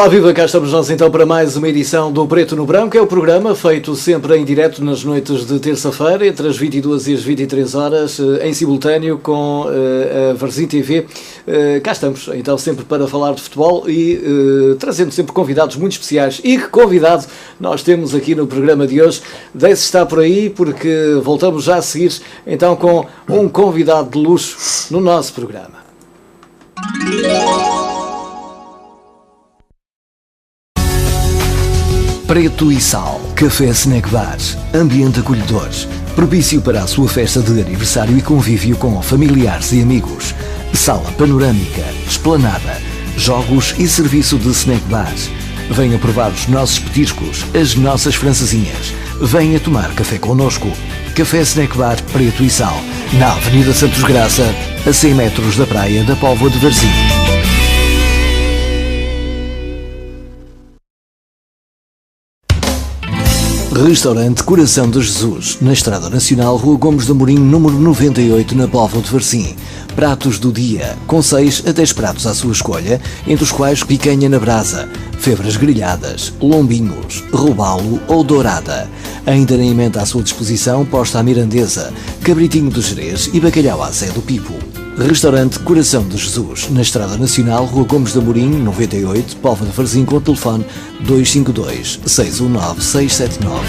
Olá, viva, cá estamos nós então para mais uma edição do Preto no Branco. É o programa feito sempre em direto nas noites de terça-feira, entre as 22 e as 23 horas, em simultâneo com a Varzim TV. Cá estamos então sempre para falar de futebol e trazendo sempre convidados muito especiais. E que convidado nós temos aqui no programa de hoje? Deixe estar por aí porque voltamos já a seguir então com um convidado de luxo no nosso programa. Preto e Sal, Café Snack Bar, ambiente acolhedor, propício para a sua festa de aniversário e convívio com familiares e amigos. Sala panorâmica, esplanada, jogos e serviço de snack bar. Venha provar os nossos petiscos, as nossas francesinhas. Venha tomar café connosco. Café Snack Bar Preto e Sal, na Avenida Santos Graça, a 100 metros da praia da Póvoa de Varzim. Restaurante Coração de Jesus, na Estrada Nacional, Rua Gomes de Amorim, número 98, na Póvoa de Varzim. Pratos do dia, com 6 a 10 pratos à sua escolha, entre os quais picanha na brasa, febras grelhadas, lombinhos, robalo ou dourada. Ainda na emenda à sua disposição, posta à mirandesa, cabritinho de Jerez e bacalhau à Zé do Pipo. Restaurante Coração de Jesus, na Estrada Nacional, Rua Gomes de Amorim, 98, Póvoa de Varzim, com o telefone 252 619 679.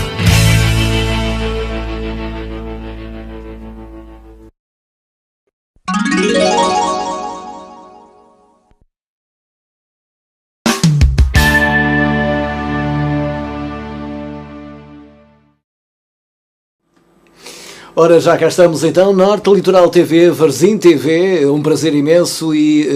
Ora, já cá estamos então, Norte Litoral TV, Varzim TV, um prazer imenso e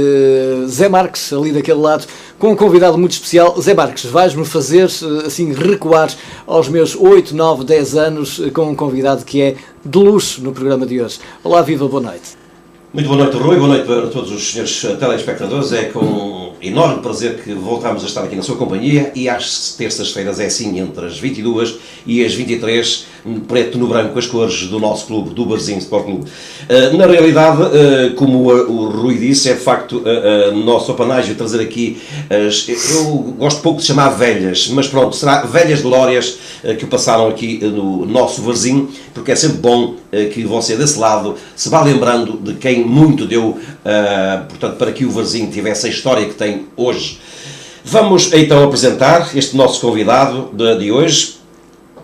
Zé Marques, ali daquele lado, com um convidado muito especial. Zé Marques, vais-me fazer assim recuar aos meus 8, 9, 10 anos com um convidado que é de luxo no programa de hoje. Olá, viva, boa noite. Muito boa noite, Rui, boa noite a todos os senhores telespectadores. É com enorme prazer que voltamos a estar aqui na sua companhia e às terças-feiras é assim, entre as 22 e as 23, preto no branco, as cores do nosso clube, do Varzim Sport Clube. Na realidade, como o Rui disse, é de facto nosso apanágio trazer aqui, eu gosto pouco de chamar velhas, mas pronto, será velhas glórias que passaram aqui no nosso Varzim, porque é sempre bom que você desse lado se vá lembrando de quem muito deu, portanto, para que o Varzim tivesse a história que tem hoje. Vamos então apresentar este nosso convidado de hoje,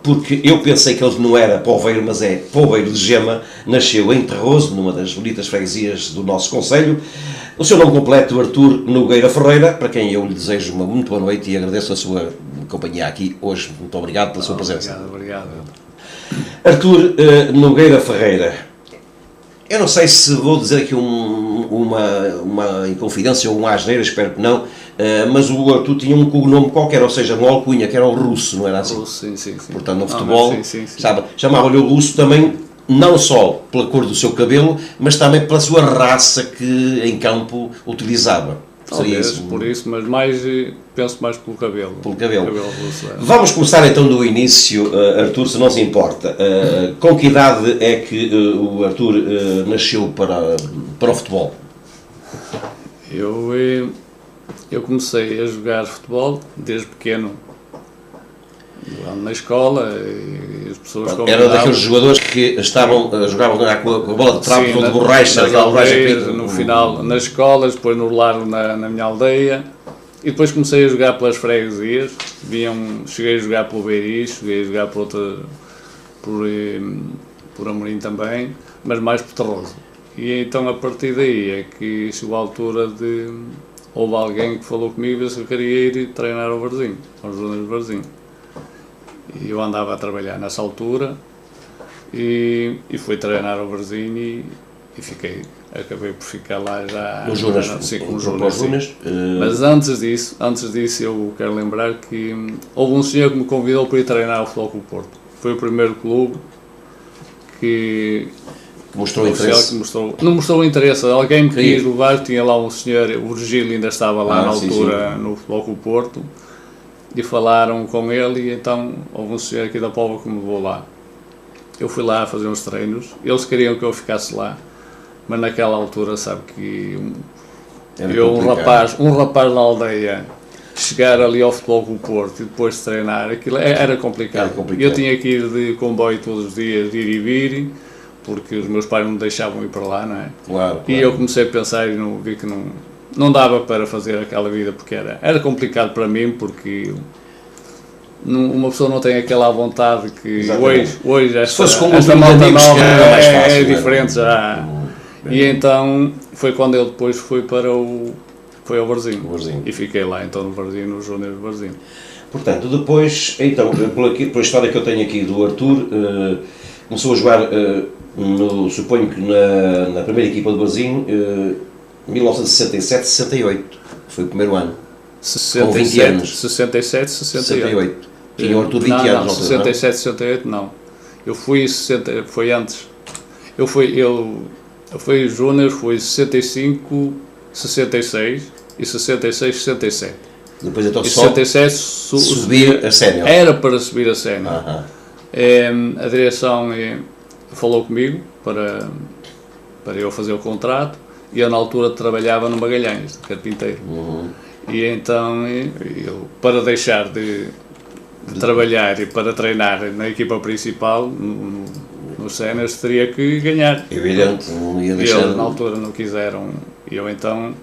porque eu pensei que ele não era poveiro, mas é poveiro de Gema, nasceu em Terroso, numa das bonitas freguesias do nosso concelho. O seu nome completo, Artur Nogueira Ferreira, para quem eu lhe desejo uma muito boa noite e agradeço a sua companhia aqui hoje. Muito obrigado pela sua presença. Obrigado. Artur Nogueira Ferreira, eu não sei se vou dizer aqui uma inconfidência ou uma asneira, espero que não, mas o Artur tinha um cognome qualquer, ou seja, uma alcunha, que era o Russo, não era assim? Russo, sim. Portanto, no futebol, sim. chamava-lhe o Russo também, não só pela cor do seu cabelo, mas também pela sua raça que em campo utilizava. Talvez, por isso, mas penso mais pelo cabelo. Pelo cabelo. Russo, é. Vamos começar então do início, Artur, se não se importa. Com que idade é que o Artur nasceu para o futebol? Eu comecei a jogar futebol desde pequeno, na escola, e as pessoas Era daqueles jogadores que jogavam com a bola de trapo, de borracha, no final, nas escolas, depois no lar na minha aldeia, e depois comecei a jogar pelas freguesias. Cheguei a jogar pelo Beiriz, cheguei a jogar por Amorim também, mas mais por Terroso. E então a partir daí é que chegou a altura de... Houve alguém que falou comigo se eu queria ir treinar ao Varzim, aos Júniores do Varzim. E eu andava a trabalhar nessa altura e fui treinar ao Varzim e acabei por ficar lá já... No Júniores? Mas antes disso eu quero lembrar que houve um senhor que me convidou para ir treinar ao Futebol Clube Porto. Foi o primeiro clube que... Mostrou interesse? Não mostrou interesse, alguém me quis levar, tinha lá um senhor, o Virgílio ainda estava lá na altura, no Futebol Clube Porto, e falaram com ele, e então houve um senhor aqui da Póvoa que me levou lá. Eu fui lá fazer uns treinos, eles queriam que eu ficasse lá, mas naquela altura, sabe que um rapaz da aldeia chegar ali ao Futebol Clube Porto e depois de treinar, aquilo era complicado. Eu tinha que ir de comboio todos os dias, ir e vir, porque os meus pais não me deixavam ir para lá, não é? Claro. E eu comecei a pensar e vi que não dava para fazer aquela vida, porque era complicado para mim, porque uma pessoa não tem aquela vontade que hoje esta malta nova é diferente já. E então foi quando eu depois fui ao Varzim. E fiquei lá então no Varzim, no Júnior do Varzim. Portanto, depois, então, pela história que eu tenho aqui do Artur, começou a jogar, suponho que na primeira equipa do Varzim, 1967-68, foi o primeiro ano. 67, com 20 anos. 67, 68. Tinha o Artur 20 anos. Não, 67, 68 não. Eu fui em 60, foi antes. Eu fui Júnior, foi 65, 66 e 66, 67. Depois então e só 67 subir a sénior. Era para subir a sénior. A direção falou comigo para eu fazer o contrato e eu na altura trabalhava no Magalhães, de carpinteiro. E então eu, para deixar de trabalhar e para treinar na equipa principal, nos séniores, teria que ganhar. Evidente, não ia deixar. E eles na altura não quiseram. E eu então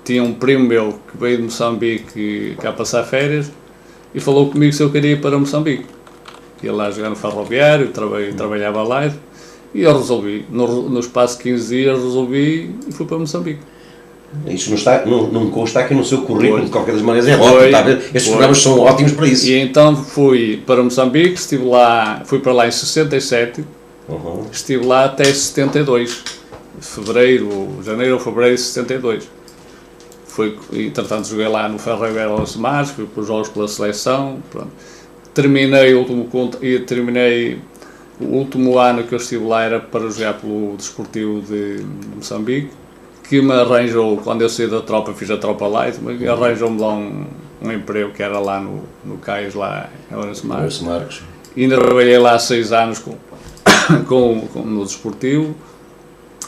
tinha um primo meu que veio de Moçambique cá passar férias e falou comigo se eu queria ir para Moçambique. Ia lá jogar no ferroviário, trabalhava lá e eu resolvi. No espaço de 15 dias resolvi e fui para Moçambique. Isso não consta aqui no seu currículo, de qualquer das maneiras é ótimo, está a ver? Estes programas são ótimos para isso. E então fui para Moçambique, fui para lá em 67, estive lá até 72, janeiro ou fevereiro de 72. Entretanto joguei lá no Ferroviário Aos Mares, fui para os jogos pela seleção, pronto. Terminei o último ano que eu estive lá era para jogar pelo Desportivo de Moçambique, que me arranjou, quando eu saí da tropa, fiz a tropa light, arranjou-me lá um emprego que era lá no Cais, lá em Lourenço Marques. E ainda trabalhei lá 6 anos no Desportivo.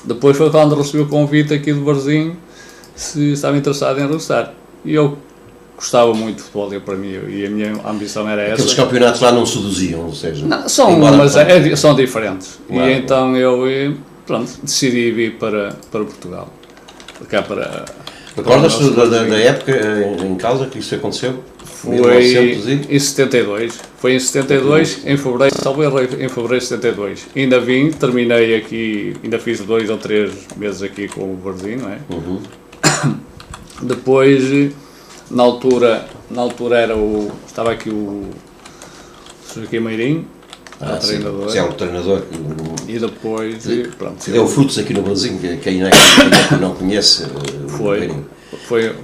Depois foi quando recebi o convite aqui do Varzim, se estava interessado em regressar. E eu gostava muito de futebol, para mim, e a minha ambição era essa. Aqueles campeonatos lá não seduziam, ou seja... Não, são diferentes. Claro, e então eu decidi vir para Portugal. Recordas-te da época em causa que isso aconteceu? Foi em 72. Foi em 72, em fevereiro de 72. Ainda terminei aqui, ainda fiz 2 ou 3 meses aqui com o Varzim, não é? Depois, na altura estava aqui o Sr. Meirinho, o treinador. Sim, é o treinador. E depois, pronto. Deu frutos aqui no Brasil, quem não conhece.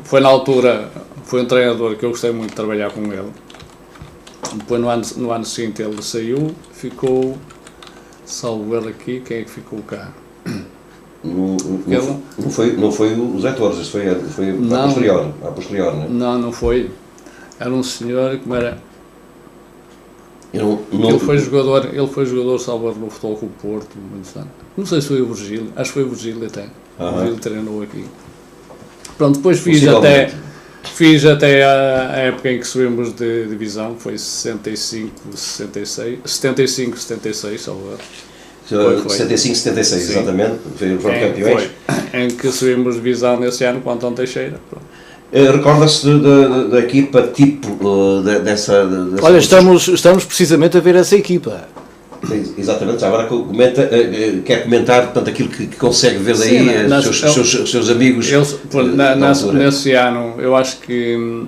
Foi na altura, foi um treinador que eu gostei muito de trabalhar com ele. Depois no ano seguinte ele saiu, ficou, salvo ele aqui, quem é que ficou cá? Não foi o Zé Torres, isso foi a posterior, não é? Não foi. Era um senhor, como era... Ele foi jogador salvo no Futebol Clube Porto, muitos anos. Não sei se foi o Virgílio, acho que foi o Virgílio até. O Virgílio treinou aqui. Pronto, depois fiz até a época em que subimos de divisão, foi 75, 76, salvo. 75, 76, sim. Exatamente, foram campeões. Em que subimos de divisão nesse ano com o Antão Teixeira. Recorda-se da equipa tipo dessa... Olha, estamos precisamente a ver essa equipa. Exatamente, agora quer comentar portanto, aquilo que consegue ver daí, seus amigos. Nesse ano, eu acho que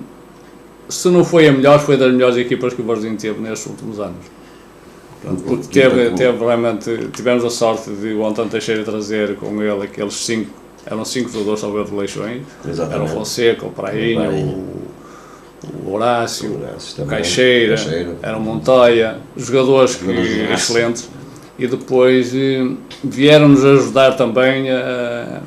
se não foi a melhor, foi das melhores equipas que o Varzim teve nestes últimos anos. Porque tivemos a sorte de o Antão Teixeira trazer com ele aqueles 5. Eram 5 jogadores sobre de Leixões. Eram o Fonseca, o Prainha, o Horácio, o Caixeira, era o Montoya, jogadores excelentes. E depois vieram-nos ajudar também a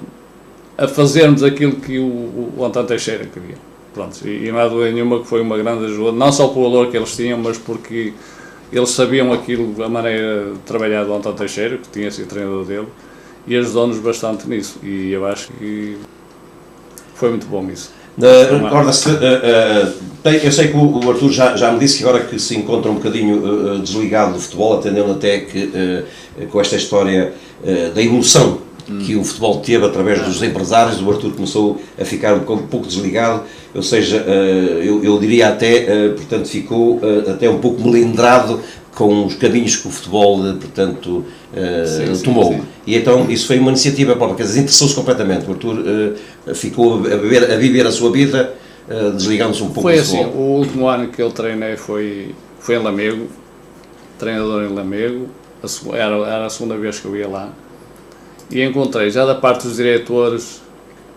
fazermos aquilo que o Antão Teixeira queria. Pronto, e não há dúvida nenhuma que foi uma grande ajuda, não só pelo valor que eles tinham, mas porque eles sabiam a maneira de trabalhar do Antão Teixeira, que tinha sido treinador dele, e ajudou-nos bastante nisso, e eu acho que foi muito bom isso. Recorda-se, eu sei que o Artur já me disse que agora que se encontra um bocadinho desligado do futebol, atendendo até que com esta história da evolução que o futebol teve através dos empresários, o Artur começou a ficar um pouco desligado, ou seja, eu diria até, portanto, ficou até um pouco melindrado com os caminhos que o futebol, portanto, tomou. Sim. E então isso foi uma iniciativa própria, quer dizer, interessou-se completamente. O Artur ficou a viver a sua vida, desligando-se um pouco do futebol. Foi assim, o último ano que eu treinei foi em Lamego, treinador em Lamego, era a segunda vez que eu ia lá, e encontrei já da parte dos diretores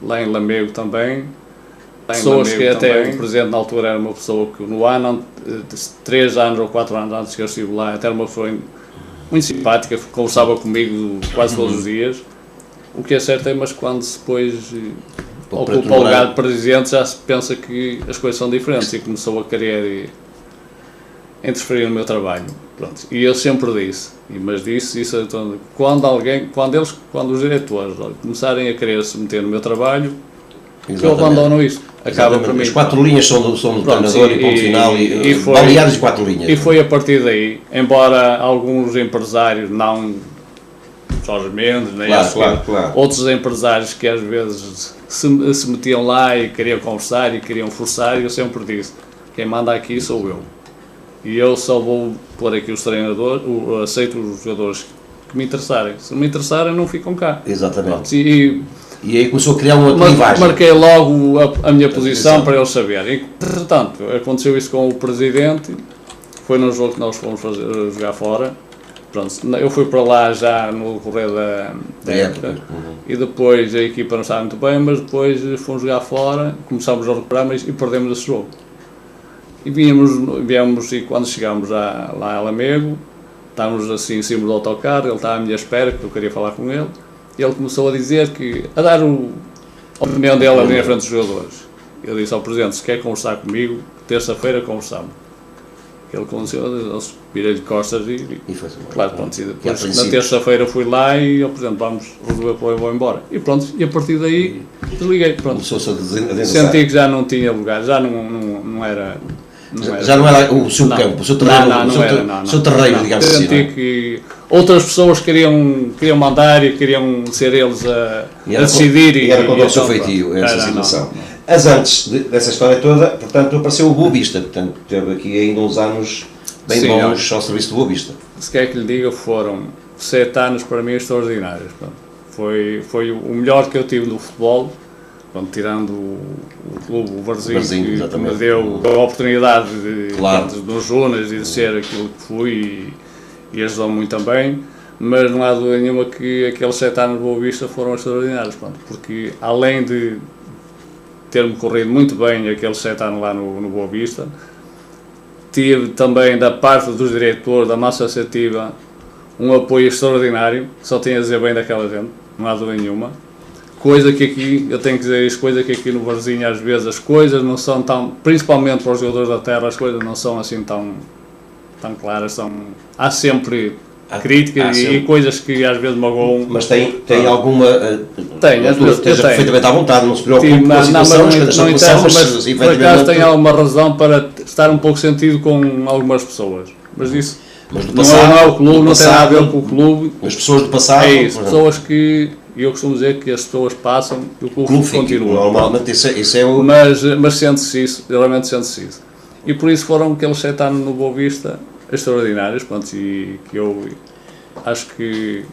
lá em Lamego também, pessoas que até o presidente na altura era uma pessoa que no ano, 3 anos ou 4 anos antes que eu estive lá, até era uma pessoa muito simpática, conversava comigo quase todos os dias. O que é certo é, mas quando depois ocupa o lugar de presidente já se pensa que as coisas são diferentes e começou a querer interferir no meu trabalho. Pronto. E eu sempre disse, mas disse isso quando os diretores começarem a querer se meter no meu trabalho, eu abandono isso. Acaba para mim. As 4 linhas são do treinador e ponto final, e baleares de 4 linhas. E foi a partir daí, embora alguns empresários, não Jorge Mendes, nem claro. Outros empresários que às vezes se metiam lá e queriam conversar e queriam forçar, eu sempre disse, quem manda aqui sou eu. E eu só vou pôr aqui os treinadores, aceito os jogadores que me interessarem. Se não me interessarem, não ficam cá. Exatamente. E aí começou a criar uma clivagem. Marquei logo a minha posição para eles saberem. Entretanto, aconteceu isso com o presidente, foi num jogo que nós fomos jogar fora. Pronto, eu fui para lá já no correr da época, e depois a equipa não estava muito bem, mas depois fomos jogar fora, começámos a recuperar e perdemos esse jogo. E viemos e quando chegámos lá a Lamego, estávamos assim em cima do autocarro, ele estava à minha espera, que eu queria falar com ele. E ele começou a dizer a dar a opinião dele ali na frente dos jogadores. Eu disse ao presidente, se quer conversar comigo, terça-feira conversamos. Ele convenceu, eles virei-lhe costas e foi claro, pronto. E depois, na terça-feira fui lá e ao presidente, vamos resolver o problema e vou embora. E pronto, e a partir daí desliguei. Pronto. Senti que já não tinha lugar, já não era... Já não era o seu campo, o seu terreno, digamos assim. Senti que outras pessoas queriam mandar e queriam ser eles a decidir. E era contra o seu feitio, essa situação. Mas antes dessa história toda, portanto, apareceu o Boa Vista. Portanto, teve aqui ainda uns anos bem bons ao serviço do Boa Vista. Se quer que lhe diga, foram 7 anos para mim extraordinários. Foi o melhor que eu tive no futebol. Pronto, tirando o clube, o Varzim, que me deu a oportunidade nos Jonas de ser aquilo que fui e ajudou-me muito também, mas não há dúvida nenhuma que aqueles 7 anos de Boa Vista foram extraordinários, pronto, porque além de ter-me corrido muito bem aqueles 7 anos lá no Boa Vista, tive também da parte dos diretores, da massa associativa, um apoio extraordinário, só tenho a dizer bem daquela gente, não há dúvida nenhuma. Coisa que aqui, eu tenho que dizer isso, coisa que aqui no Varzinho às vezes as coisas não são tão, principalmente para os jogadores da terra, as coisas não são assim tão claras, há sempre críticas e coisas que às vezes magoam. Mas tem alguma... Tem, às vezes esteja perfeitamente à vontade, não se preocupe com a situação, não interessa, mas por acaso tem alguma razão para estar um pouco sentido com algumas pessoas, mas isso não é o clube, não tem nada a ver com o clube. As pessoas do passado... É isso, pessoas que... E eu costumo dizer que as pessoas passam e o clube continua. Normalmente isso é o... Mas sente-se isso, realmente sente-se isso. E por isso foram aqueles 7 anos no Boa Vista extraordinários, pronto, e que eu acho que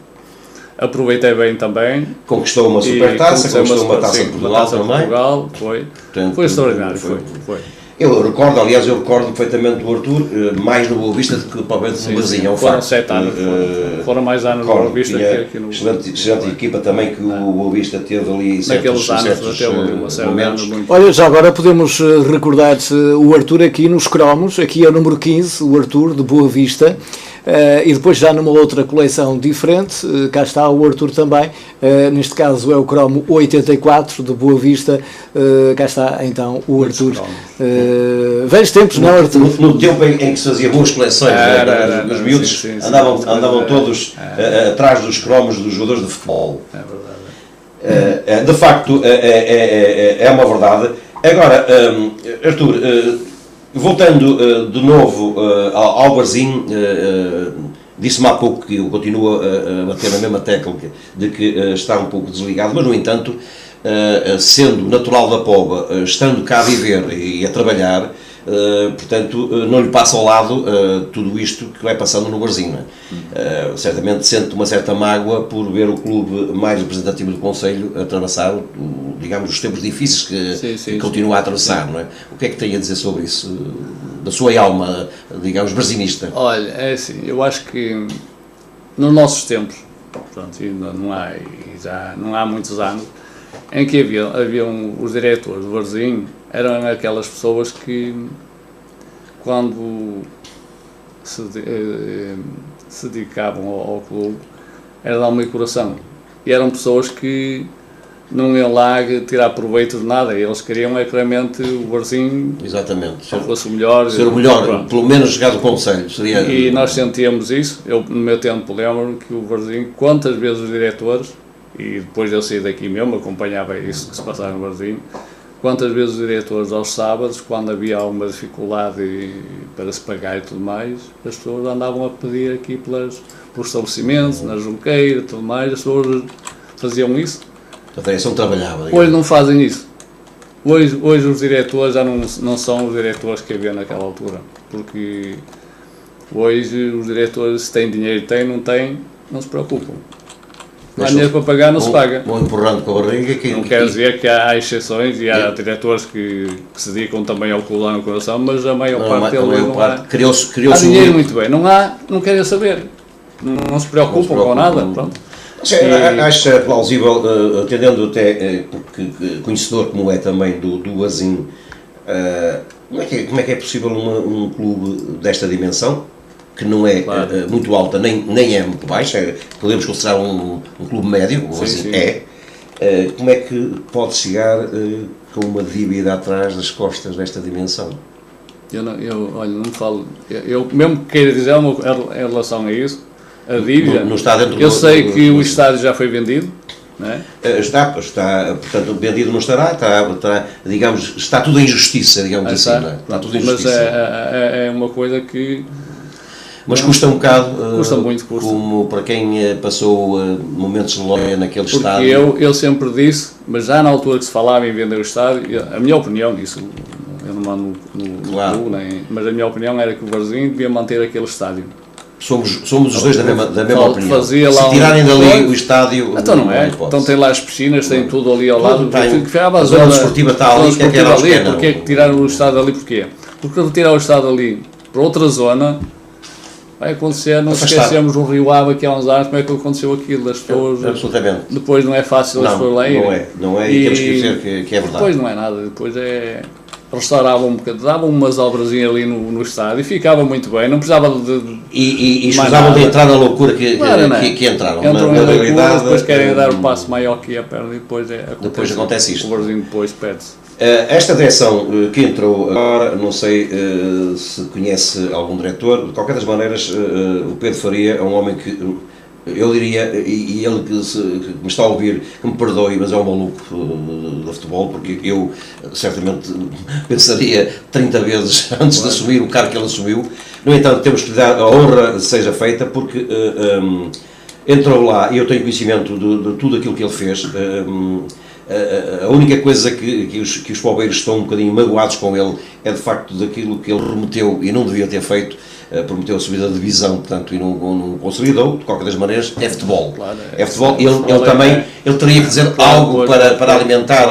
aproveitei bem também. Conquistou uma supertaça, conquistou uma taça de Portugal também. Foi extraordinário, foi. Eu recordo perfeitamente do Artur, mais no Boa Vista do que provavelmente no Varzinho. Foram 7 anos, foram mais anos no Boa Vista que aqui no... Excelente equipa também que o Boa Vista teve ali naqueles anos, uma série de anos. Olha, já agora podemos recordar o Artur aqui nos cromos, aqui é o número 15, o Artur de Boa Vista. E depois já numa outra coleção diferente, cá está o Artur também, neste caso é o cromo 84 de Boa Vista, cá está então o Artur. Velhos tempos, não, Artur? No tempo em que se fazia boas coleções, os miúdos andavam todos atrás dos cromos dos jogadores de futebol. De facto, é uma verdade. Agora, Artur, voltando de novo ao Varzim, disse-me há pouco que eu continuo a bater na mesma tecla de que está um pouco desligado, mas no entanto, sendo natural da Póvoa, estando cá a viver e a trabalhar, portanto, não lhe passa ao lado tudo isto que vai passando no Varzim. Certamente sente uma certa mágoa por ver o clube mais representativo do Conselho atravessar, digamos, os tempos difíceis que continua a atravessar, não é? O que é que tem a dizer sobre isso, da sua alma, digamos, varzinista? Olha, é assim, eu acho que nos nossos tempos, portanto, ainda não há muitos anos, em que haviam os diretores do Varzim, eram aquelas pessoas que, quando se dedicavam ao clube, era de alma e coração. E eram pessoas que não iam lá tirar proveito de nada, eles queriam claramente o Varzim, exatamente, se fosse o melhor. Ser o melhor, pelo menos chegar do Conselho. Seria... E nós sentíamos isso. Eu, no meu tempo, lembro que o Varzim, quantas vezes os diretores, e depois eu saí daqui mesmo, acompanhava isso que se passava no Varzim, quantas vezes os diretores aos sábados, quando havia alguma dificuldade para se pagar e tudo mais, as pessoas andavam a pedir aqui pelos estabelecimentos, na junqueira e tudo mais, as pessoas faziam isso. A direção trabalhava. Digamos. Hoje não fazem isso. Hoje os diretores já não são os diretores que havia naquela altura, porque hoje os diretores, se têm dinheiro, não têm, não se preocupam. Não há dinheiro para pagar, não se paga. Vão empurrando com a barriga. Não quer dizer que há exceções e há diretores que se dedicam também ao clube no coração, mas a maior parte deles não há. Há dinheiro muito bem, não querem saber, não se preocupam com nada. Pronto. Acha plausível, atendendo até, porque conhecedor como é também do Varzim, como é que é possível um clube desta dimensão, que não é muito alta, nem é muito baixa, podemos considerar um clube médio, sim. Como é que pode chegar com uma dívida atrás das costas desta dimensão? Olha, não falo, eu mesmo que queira dizer em relação a isso, a dívida, não está dentro eu sei que o estádio já foi vendido, não é? Está, portanto, vendido não estará, digamos, está tudo em justiça, digamos assim, não é? Está tudo em justiça. Mas é uma coisa que... Mas custa um bocado, custa muito, como para quem passou momentos de glória naquele estádio. Porque eu sempre disse, mas já na altura que se falava em vender o estádio, a minha opinião disso, eu não mando no claro. clube, mas a minha opinião era que o Varzim devia manter aquele estádio. Somos os dois da mesma opinião. Se tirarem dali o estádio... Então não é, então tem lá as piscinas, tem tudo ali ao lado. A zona desportiva está ali, que é que era ali. Porquê que tiraram o estádio ali? Porquê? Porque retirar o estádio ali para outra zona... Vai acontecer, não esquecemos o Rio Ave aqui há uns anos, como é que aconteceu aquilo, as pessoas... Absolutamente. Depois não é fácil as pessoas lá irem. Não é, e temos que dizer que é verdade. Depois não é nada, depois restauravam um bocadinho, davam umas obrazinhas ali no estádio e ficava muito bem, não precisava de... E escusavam de entrar na loucura que entraram. Entram na loucura, depois querem dar o passo maior que a perna e depois acontece isto. O Varzim depois perde-se. Esta direção que entrou agora, não sei se conhece algum diretor, de qualquer das maneiras, o Pedro Faria é um homem que, eu diria, e ele que me está a ouvir, que me perdoe, mas é um maluco do futebol, porque eu certamente pensaria 30 vezes antes de assumir o cargo que ele assumiu. No entanto, temos que lhe dar a honra seja feita, porque entrou lá e eu tenho conhecimento de tudo aquilo que ele fez. A única coisa que os pobreiros estão um bocadinho magoados com ele é de facto daquilo que ele prometeu e não devia ter feito, prometeu a subida de divisão, portanto, e não consolidou. De qualquer das maneiras, é futebol. Claro, é futebol. Ele também teria que dizer algo para alimentar.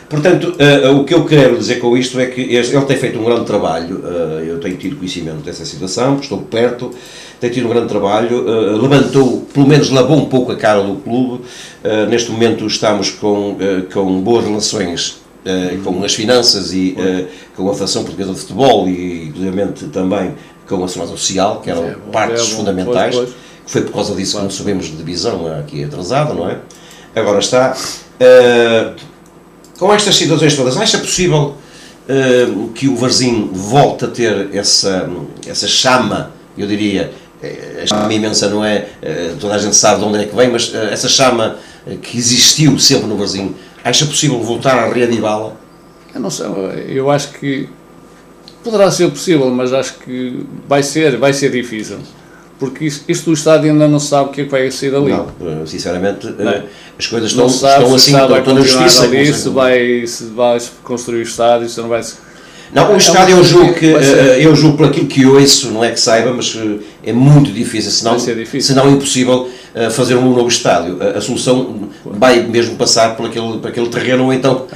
Portanto, o que eu quero dizer com isto é que ele tem feito um grande trabalho, eu tenho tido conhecimento dessa situação, estou perto, tem tido um grande trabalho, pelo menos lavou um pouco a cara do clube. Neste momento estamos com boas relações com as finanças e com a Federação Portuguesa de Futebol e, inclusive, também com a Segurança Social, que eram partes fundamentais, que foi por causa disso que não subimos de divisão aqui atrasada, não é? Agora está... Com estas situações todas, acha possível que o Varzim volte a ter essa chama, eu diria, a chama imensa não é, toda a gente sabe de onde é que vem, mas essa chama que existiu sempre no Varzim, acha possível voltar a reavivá-la? Eu não sei, eu acho que poderá ser possível, mas acho que vai ser difícil. Porque isto do estádio ainda não se sabe o que é que vai sair dali. Não, sinceramente, as coisas não estão sabe assim, se vai estão na justiça. ali, se vai construir o estádio, se não vai... Não, o estádio eu julgo por aquilo que ouço, não é que saiba, mas é muito difícil, senão impossível fazer um novo estádio. A solução vai mesmo passar por aquele terreno, ou então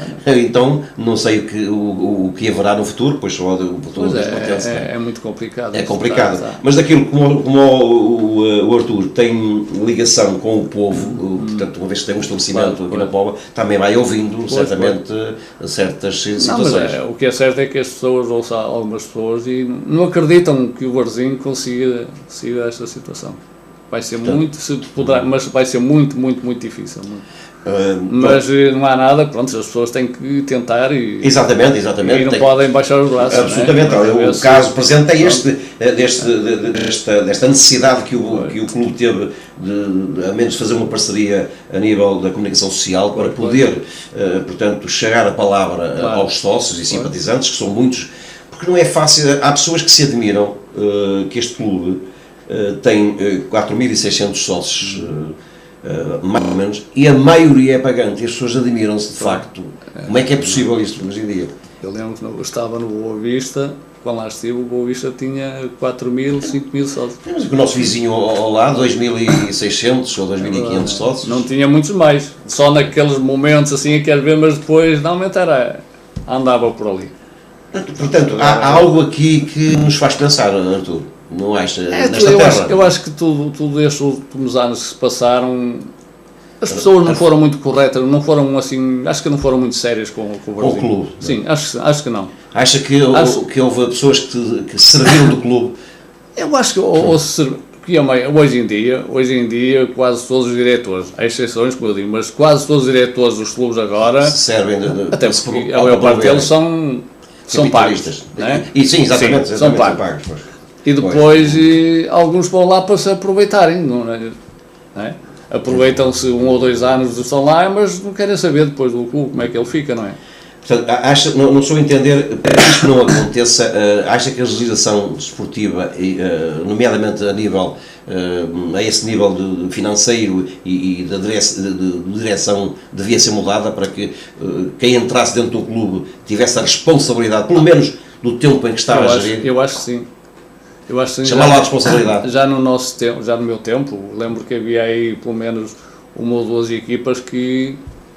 não sei o que haverá no futuro, pois só o futuro é muito complicado. É complicado, mas daquilo como o Artur tem ligação com o povo, portanto, uma vez que tem um estabelecimento aqui na Póvoa, também vai ouvindo certamente certas situações. Mas o que é certo é que as pessoas, ou algumas pessoas, e não acreditam que o Varzim consiga sair desta situação. Vai ser mas vai ser muito, muito, muito difícil. Mas não há nada, pronto, as pessoas têm que tentar e não podem baixar os braços. Absolutamente, o caso presente é desta necessidade que o clube teve de, ao menos, fazer uma parceria a nível da comunicação social para poder, portanto, chegar a palavra aos sócios e simpatizantes, que são muitos, porque não é fácil. Há pessoas que se admiram que este clube tem 4.600 sócios, mais ou menos, e a maioria é pagante, e as pessoas admiram-se de facto. Como é que é possível isto hoje em dia? Eu lembro que eu estava no Boa Vista, quando lá estive, o Boa Vista tinha 4.000, 5.000 sócios. Mas o nosso vizinho ao lado, 2.600 ou 2.500 sócios. Não tinha muitos mais, só naqueles momentos assim, quer ver, mas depois normalmente andava por ali. Portanto, há algo aqui que nos faz pensar, Artur. Não acha? Eu acho que tudo estes últimos anos que se passaram, as pessoas não foram muito corretas, não foram assim, acho que não foram muito sérias com o Varzim. Com o clube? Sim, acho que não. Acha que houve pessoas que serviram do clube? Eu acho que hoje em dia quase todos os diretores, há exceções, como eu digo, mas quase todos os diretores dos clubes agora servem até porque a maior parte deles são pagos, não é? E sim, exatamente, são pagos. E depois alguns vão lá para se aproveitarem, não é? Aproveitam-se 1 ou 2 anos, estão lá, mas não querem saber depois do clube como é que ele fica, não é? Portanto, não estou a entender, para que isto não aconteça, acha que a legislação desportiva, nomeadamente a esse nível de financeiro e de direção, devia ser mudada para que quem entrasse dentro do clube tivesse a responsabilidade, pelo menos do tempo em que estava a gerir? Eu acho que sim. Chamar lá a responsabilidade. Já no nosso tempo, já no meu tempo, lembro que havia aí pelo menos 1 ou 2 equipas que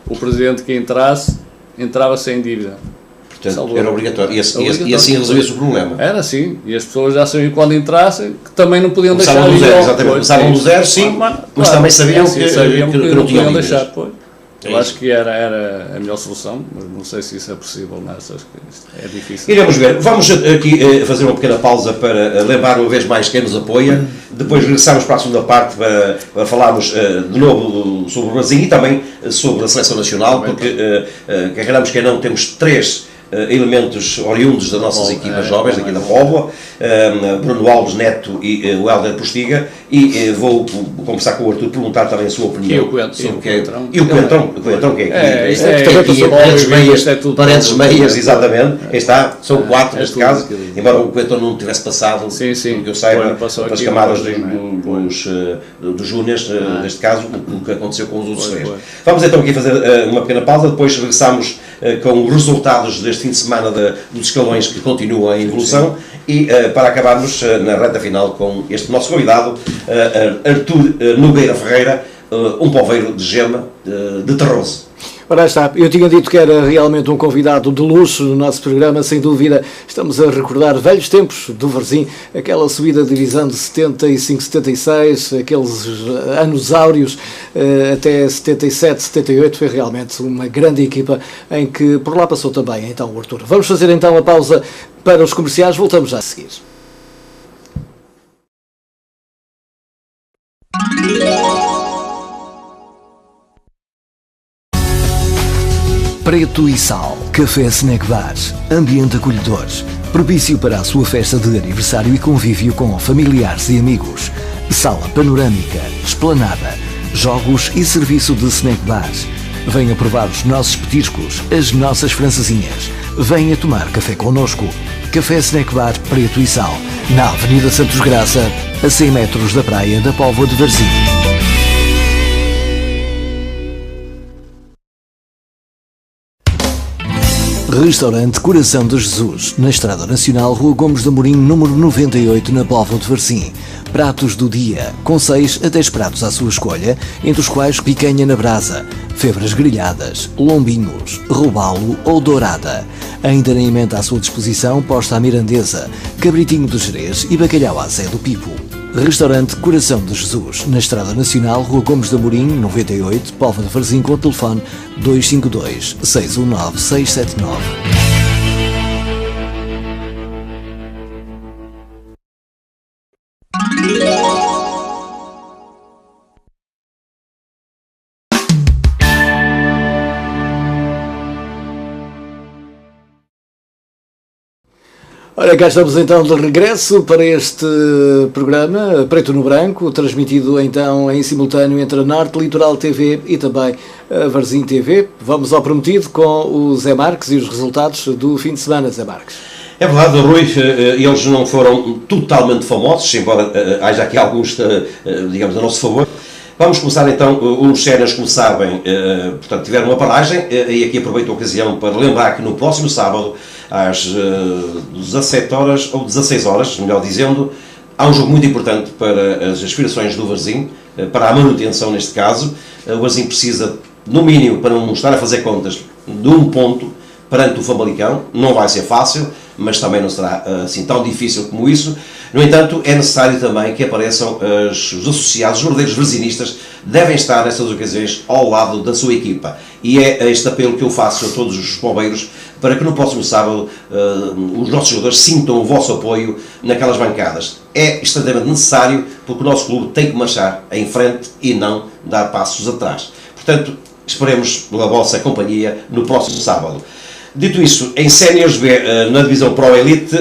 o presidente que entrava sem dívida. Portanto, era obrigatório. E assim resolvia-se o problema. Era assim. E as pessoas já sabiam quando entrassem que também não podiam deixar. Começavam do zero, sim, mas também sabiam que não podiam deixar. Eu acho que era a melhor solução, mas não sei se isso é possível, mas acho que é difícil. Iremos ver. Vamos aqui fazer uma pequena pausa para lembrar uma vez mais quem nos apoia. Depois regressamos para a segunda parte para falarmos de novo sobre o Varzim e também sobre a Seleção Nacional, porque queremos que não, temos 3 elementos oriundos das nossas equipas jovens aqui da Póvoa, Bruno Alves Neto e o Hélder Postiga, e vou conversar com o Artur, perguntar também a sua opinião sobre o que é. E o Coentrão, que é aqui, Paredes Meias, exatamente, aí está, são 4 neste caso, embora o Coentrão não tivesse passado, que eu saiba, das camadas dos júniores, neste caso, o que aconteceu com os outros 3. Vamos então aqui fazer uma pequena pausa, depois regressamos com os resultados deste fim de semana dos escalões que continuam em evolução e para acabarmos na reta final com este nosso convidado, Artur Nogueira Ferreira, um poveiro de Gema, de Terroso. Ora está, eu tinha dito que era realmente um convidado de luxo no nosso programa, sem dúvida. Estamos a recordar velhos tempos do Varzim, aquela subida de divisão de 75, 76, aqueles anos áureos até 77, 78, foi realmente uma grande equipa em que por lá passou também então o Artur. Vamos fazer então a pausa para os comerciais, voltamos já a seguir. Preto e Sal, Café Snack Bar, ambiente acolhedor, propício para a sua festa de aniversário e convívio com familiares e amigos. Sala panorâmica, esplanada, jogos e serviço de snack bar. Venha provar os nossos petiscos, as nossas francesinhas. Venha tomar café connosco. Café Snack Bar Preto e Sal, na Avenida Santos Graça, a 100 metros da praia da Póvoa de Varzim. Restaurante Coração de Jesus, na Estrada Nacional, Rua Gomes de Amorim, número 98, na Póvoa de Varzim. Pratos do dia, com 6 a 10 pratos à sua escolha, entre os quais picanha na brasa, febras grelhadas, lombinhos, robalo ou dourada. Ainda na emenda à sua disposição, posta à mirandesa, cabritinho de Jerez e bacalhau à Zé do Pipo. Restaurante Coração de Jesus, na Estrada Nacional, Rua Gomes de Amorim, 98, Póvoa de Varzim, com o telefone 252 619 679. Ora, cá estamos então de regresso para este programa Preto no Branco, transmitido então em simultâneo entre a Norte Litoral TV e também a Varzim TV. Vamos ao prometido com o Zé Marques e os resultados do fim de semana, Zé Marques. É verdade, Rui, eles não foram totalmente famosos, embora haja aqui alguns, digamos, a nosso favor. Vamos começar então, os séniores, como sabem, portanto, tiveram uma paragem, e aqui aproveito a ocasião para lembrar que no próximo sábado, às 17 horas, ou 16 horas, melhor dizendo, há um jogo muito importante para as aspirações do Varzim, para a manutenção neste caso. O Varzim precisa, no mínimo, para não estar a fazer contas, de um ponto perante o Famalicão. Não vai ser fácil, mas também não será assim tão difícil como isso. No entanto, é necessário também que apareçam os associados, os verdadeiros varzinistas, devem estar nessas ocasiões ao lado da sua equipa. E é este apelo que eu faço a todos os bombeiros, para que no próximo sábado os nossos jogadores sintam o vosso apoio naquelas bancadas. É extremamente necessário, porque o nosso clube tem que marchar em frente e não dar passos atrás. Portanto, esperemos pela vossa companhia no próximo sábado. Dito isso, em Séniores B, na divisão Pro Elite,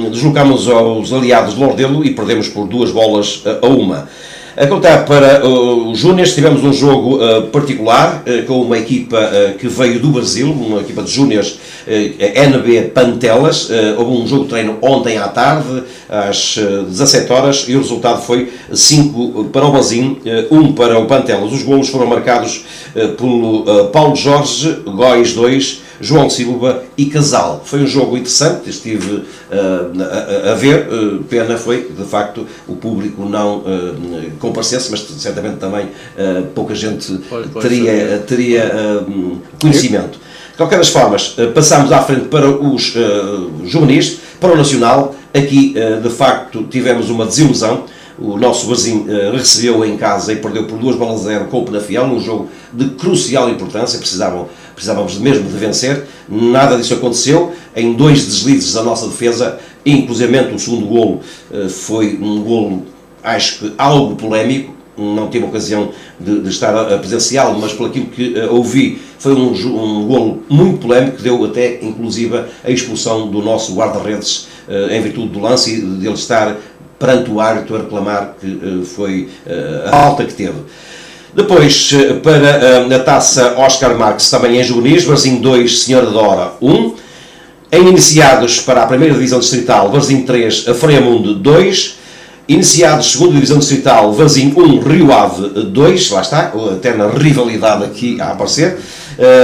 deslocámos aos aliados de Lordelo e perdemos por 2-1. A contar para os Júniors, tivemos um jogo particular com uma equipa que veio do Brasil, uma equipa de Júniors, NB Pantelas. Houve um jogo de treino ontem à tarde, às 17 horas, e o resultado foi 5 para o Varzim, 1 para o Pantelas. Os golos foram marcados pelo Paulo Jorge, Góis 2, João Silva e Casal. Foi um jogo interessante, estive a ver, pena foi, de facto, o público não comparecesse, mas certamente também pouca gente teria conhecimento. De qualquer das formas, passámos à frente para os juvenis, para o Nacional. Aqui, de facto, tivemos uma desilusão. O nosso Varzim recebeu em casa e perdeu por 2-0 com o Penafiel, num jogo de crucial importância. Precisávamos mesmo de vencer. Nada disso aconteceu. Em 2 deslizes da nossa defesa, inclusivamente o segundo golo foi um golo, acho que algo polémico. Não tive ocasião de estar a presenciá-lo, mas por aquilo que ouvi, foi um golo muito polémico, que deu até, inclusive, a expulsão do nosso guarda-redes em virtude do lance e dele estar perante o árbitro a reclamar que foi a falta que teve. Depois, para a taça Oscar Marques, também em juvenis, Varzim 2, Senhora da Hora 1. Em iniciados para a primeira divisão distrital, Varzim 3, Freamundo 2. Iniciados, segunda divisão distrital, Varzim 1, Rio Ave 2. Lá está, a eterna rivalidade aqui a aparecer.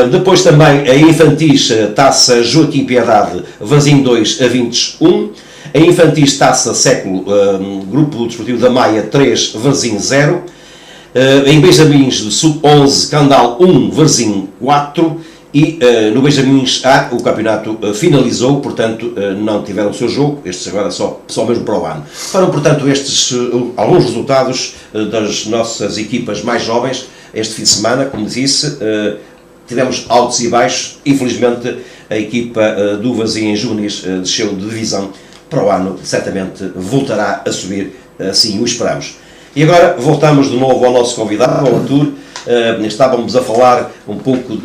Depois também a infantis, taça Joaquim Piedade, Varzim 2, Avintes 1. A infantis, taça Século, Grupo Desportivo da Maia 3, Varzim 0. Em Benjamins de Sub-11, Candal 1, Varzim 4. E no Benjamins A o campeonato finalizou, portanto não tiveram o seu jogo, estes agora só mesmo para o ano. Foram, portanto, estes alguns resultados das nossas equipas mais jovens este fim de semana. Como disse, tivemos altos e baixos. Infelizmente a equipa do Varzim em juvenis desceu de divisão. Para o ano certamente voltará a subir, assim o esperamos. E agora voltamos de novo ao nosso convidado, ao Artur. Estávamos a falar um pouco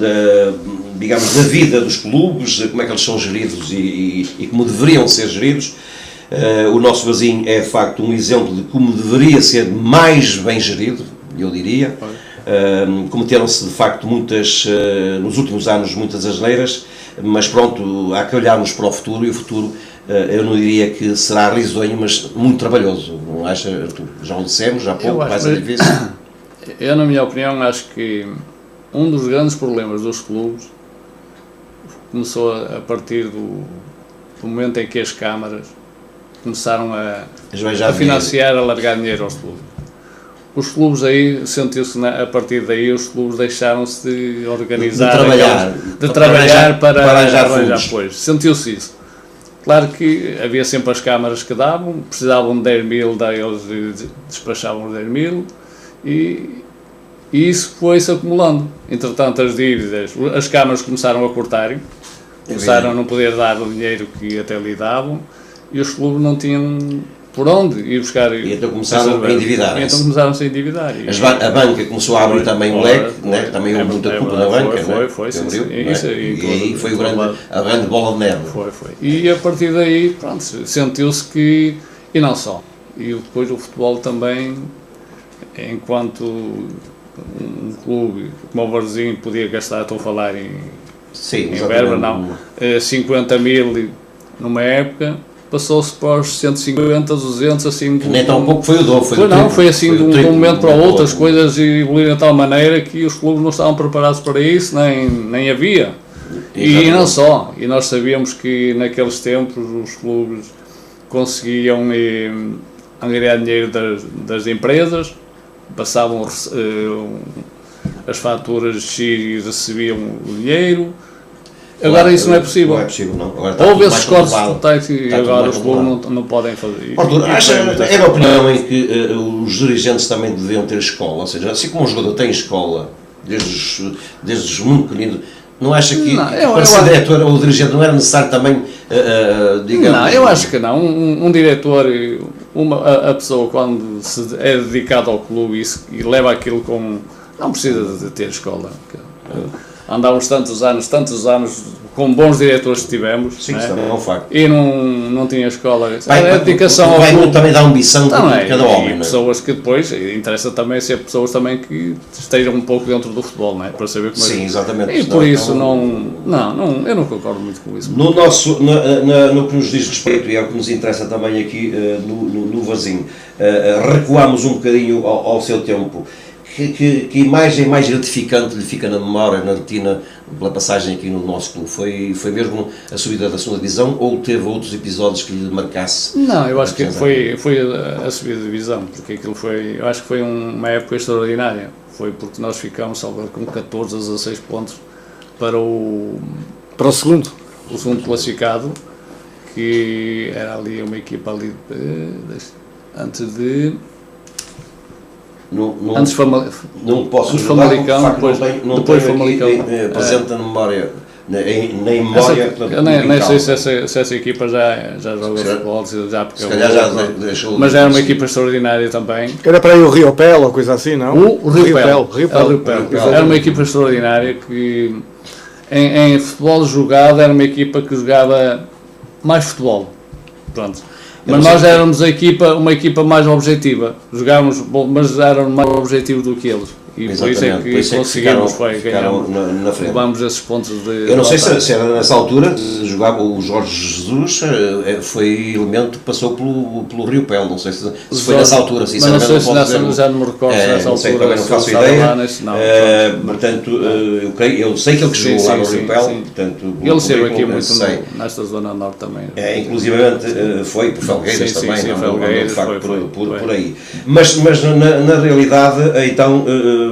digamos, da vida dos clubes, como é que eles são geridos e como deveriam ser geridos. O nosso Varzim é de facto um exemplo de como deveria ser mais bem gerido, eu diria. Cometeram-se de facto nos últimos anos muitas asneiras, mas pronto, há que olharmos para o futuro, e o futuro eu não diria que será risonho, mas muito trabalhoso, não acha, Artur? Já o dissemos, há pouco, vai ser difícil. Eu, na minha opinião, acho que um dos grandes problemas dos clubes começou a partir do momento em que as câmaras começaram a financiar, a largar dinheiro aos clubes. Os clubes aí, sentiu-se a partir daí, os clubes deixaram-se de organizar, de trabalhar para arranjar apoios. Sentiu-se isso. Claro que havia sempre as câmaras que davam, precisavam de 10 mil, daí eles despachavam os 10 mil, e isso foi-se acumulando. Entretanto, as dívidas, as câmaras começaram a cortarem, começaram a não poder dar o dinheiro que até lhe davam, e os clubes não tinham por onde ir buscar. E então começaram a endividar. Então começaram-se a endividar. A banca começou a abrir também o leque, né? Também houve muita culpa na banca, foi, e aí foi a grande bola de neve. Foi. E a partir daí, pronto, sentiu-se que, e não só, e depois o futebol também, enquanto um clube como o Varzim podia gastar, estou a falar em verba, não, 50 mil numa época, passou-se para os 150, 200, assim... Nem tão pouco foi o dobro, foi assim de um momento para o outro, as coisas evoluíram de tal maneira que os clubes não estavam preparados para isso, nem havia. E não só, e nós sabíamos que naqueles tempos os clubes conseguiam angariar dinheiro das empresas, passavam as faturas de X e recebiam o dinheiro. Agora isso não é possível. Não é possível, não. Houve esses cortes totais e agora os clubes não podem fazer. É a opinião em que os dirigentes também deviam ter escola, ou seja, assim como um jogador tem escola, desde os muito pequeninos, não acha que para ser diretor ou dirigente não era necessário também, digamos... Não, eu acho que não. Um diretor, a pessoa quando é dedicada ao clube e leva aquilo com... Não precisa de ter escola. Andámos tantos anos com bons diretores que tivemos. Sim, isso também é um facto. E não tinha escola. A dedicação ao clube também dá ambição de cada homem. E pessoas que depois, interessa também ser pessoas também que estejam um pouco dentro do futebol, não é? Para saber como é. Sim, exatamente. E por isso eu não concordo muito com isso. No que nos diz respeito, e é o que nos interessa também aqui no Varzim, recuamos um bocadinho ao seu tempo. Que imagem mais gratificante lhe fica na memória, na retina, pela passagem aqui no nosso clube? Foi mesmo a subida da segunda divisão ou teve outros episódios que lhe marcasse? Não, eu acho que foi a subida da divisão, porque aquilo eu acho que foi uma época extraordinária. Foi porque nós ficámos, salvo com 14 a 16 pontos para o segundo classificado, que era ali uma equipa ali antes de... Não posso ajudar, depois Famalicão presente na memória, na memória. Nem sei se essa equipa já joga futebol, se calhar já deixou. Mas era uma equipa extraordinária também. Era para aí o Rio Pel ou coisa assim, não? O Rio Pel. Era uma equipa extraordinária que em futebol jogado era uma equipa que jogava mais futebol. Pronto. Mas nós éramos uma equipa mais objetiva, jogávamos, mas éramos mais objetivos do que eles. E por isso é que conseguimos ganhar, levámos esses pontos de... Eu não sei se era nessa altura, jogava o Jorge Jesus, foi elemento que passou pelo Rio Pel, não sei se foi nessa altura, mas não sei se já não me recordo se nessa altura. Também não faço ideia, portanto, eu sei que ele jogou lá no Rio Pel, portanto... Ele esteve aqui muito nesta zona norte também. Inclusivamente foi por Felgueiras também, de facto por aí. Mas na realidade, então...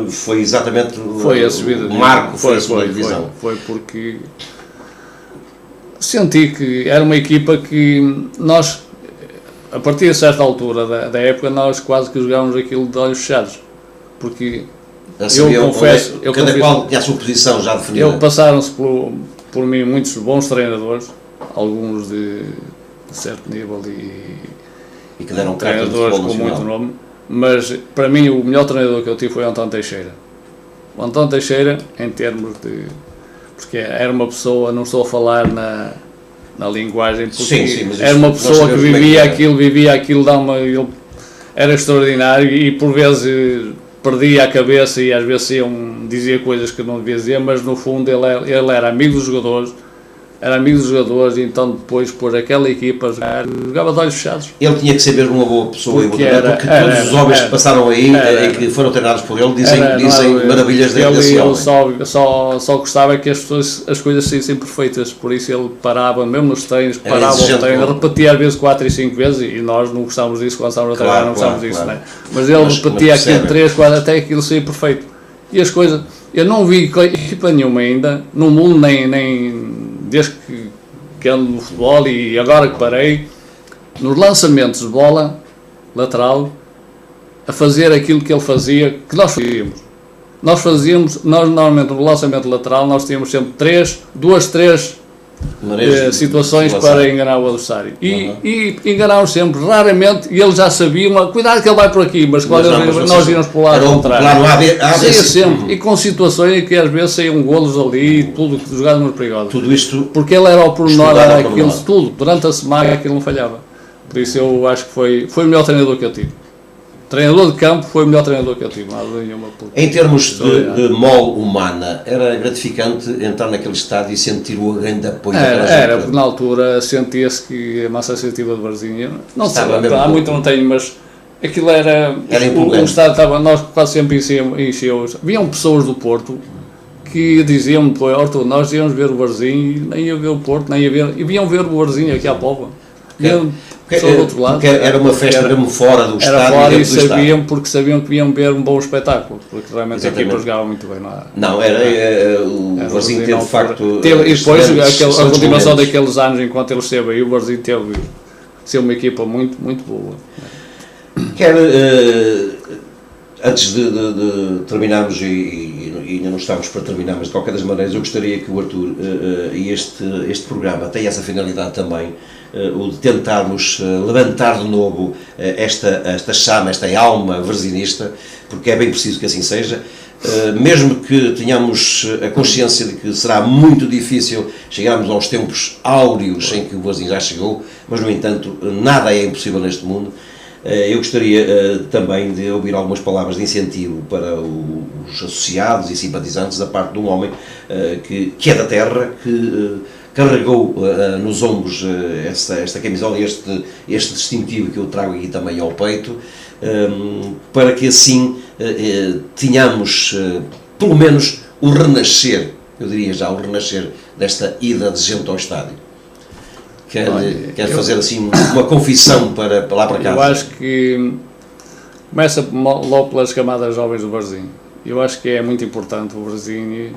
foi exatamente a subida o marco, foi a segunda divisão. Foi porque senti que era uma equipa que nós, a partir de certa altura da época, nós quase que jogávamos aquilo de olhos fechados, porque eu confesso, cada qual tinha a sua posição já definida. Passaram-se por mim muitos bons treinadores, alguns de certo nível e que deram treinadores com muito nome. Mas para mim o melhor treinador que eu tive foi o António Teixeira. O António Teixeira, em termos de... Porque era uma pessoa, não estou a falar na linguagem, porque era uma pessoa que vivia aquilo, ele era extraordinário e por vezes perdia a cabeça e às vezes dizia coisas que não devia dizer, mas no fundo ele era amigo dos jogadores, era amigo dos jogadores, e então depois pôr aquela equipa a jogar, jogava de olhos fechados. Ele tinha que ser mesmo uma boa pessoa Porque e boa treinador, porque todos os homens que passaram aí e que foram treinados por ele dizem maravilhas desse homem. Ele só gostava que as coisas saíssem perfeitas, por isso ele parava, mesmo nos treinos, parava o treino, repetia às vezes 4 e 5 vezes, e nós não gostávamos disso quando estávamos a treinar, não gostávamos disso, né? Mas ele repetia aquilo 3, 4, até aquilo saía perfeito. E as coisas, eu não vi equipa nenhuma ainda, no mundo, nem desde que ando no futebol e agora que parei, nos lançamentos de bola lateral, a fazer aquilo que ele fazia, que nós fazíamos. Nós normalmente no lançamento lateral nós tínhamos sempre 2, 3 situações para enganar o adversário. E enganámos sempre, raramente, e eles já sabiam, cuidado que ele vai por aqui, mas quando nós íamos para o lado contrário, saía sempre, e com situações em que às vezes saíam golos ali, tudo, jogadas muito perigosas. Tudo isto, porque ele era o pormenor, era aquilo tudo, durante a semana aquilo não falhava. Por isso eu acho que foi o melhor treinador que eu tive. Treinador de campo foi o melhor treinador que eu tive. Em termos de mole humana, era gratificante entrar naquele estádio e sentir o grande apoio daquela gente? Era, porque na altura sentia-se que a massa sensitiva de Varzinha, não sei, há muito não tenho, mas aquilo era o estádio estava, nós quase sempre enchíamos. Vinham pessoas do Porto que diziam-me, Arthur, nós íamos ver o Varzinho, nem ia ver o Porto, nem ia ver, e vinham ver o Varzinho aqui à Póvoa. Do outro lado, era uma festa mesmo fora do estádio. Era fora e sabiam, porque sabiam que iam ver um bom espetáculo, porque realmente a equipa jogava muito bem. Não era o Varzinho teve de facto. E depois a continuação daqueles anos, enquanto ele esteve aí, o Varzinho teve ser uma equipa muito, muito boa. Antes de terminarmos, e ainda não estamos para terminar, mas de qualquer das maneiras, eu gostaria que o Arthur e este programa tenha essa finalidade também, o de tentarmos levantar de novo esta chama, esta alma varzinista, porque é bem preciso que assim seja, mesmo que tenhamos a consciência de que será muito difícil chegarmos aos tempos áureos em que o Varzim já chegou, mas no entanto nada é impossível neste mundo. Eu gostaria também de ouvir algumas palavras de incentivo para os associados e simpatizantes da parte de um homem que é da terra, que carregou nos ombros esta camisola, este distintivo que eu trago aqui também ao peito, para que assim tenhamos pelo menos o renascer, eu diria já, o renascer desta ida de gente ao estádio. Quer fazer assim uma confissão para lá para casa? Eu acho que começa logo pelas camadas jovens do Varzim. Eu acho que é muito importante o Varzim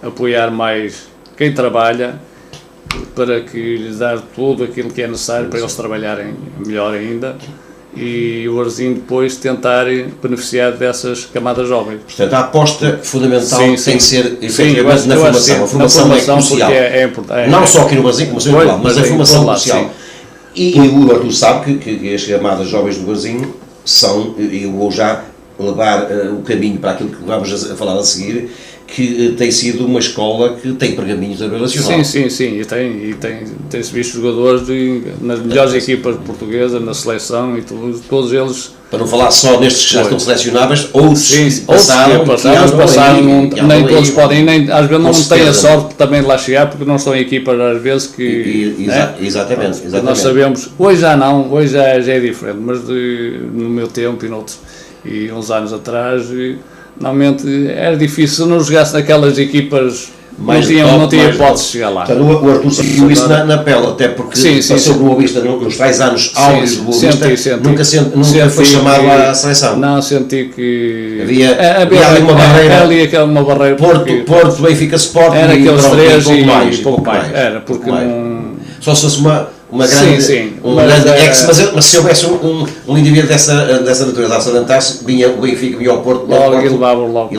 apoiar mais quem trabalha, para que lhes dar tudo aquilo que é necessário para eles trabalharem melhor ainda, e o Varzim depois tentar beneficiar dessas camadas jovens. Portanto, a aposta fundamental tem que ser efetivamente na formação. A formação é crucial. É importante. Não só aqui no Varzim, como sempre lá, mas a formação é crucial. E o Arthur sabe que as camadas jovens do Varzim são, e eu vou já levar o caminho para aquilo que vamos a falar a seguir, que tem sido uma escola que tem pergaminhos a nível nacional. Sim, e tem-se visto jogadores nas melhores equipas portuguesas, na seleção e todos eles. Para não falar só nestes que já estão selecionáveis, outros passaram, nem todos podem, nem às vezes não têm a sorte também de lá chegar, porque não estão em equipas às vezes que... Exatamente. Nós sabemos, hoje já não, hoje já é diferente, mas no meu tempo e uns anos atrás... Normalmente era difícil, se não jogasse naquelas equipas, não tinha hipótese de chegar lá. Portanto, o Arthur sentiu isso na pele, até porque passou no Boa Vista, nos tais anos áureos do Boa Vista, nunca foi chamado à seleção. Não, senti que... Havia ali uma barreira. Ali uma barreira. Porto, Benfica, Sport era aqueles três e pouco mais. Era, porque não... Só se fosse uma grande mas se houvesse um indivíduo dessa natureza a adelantar-se, vinha o Benfica, vinha ao Porto e levava logo.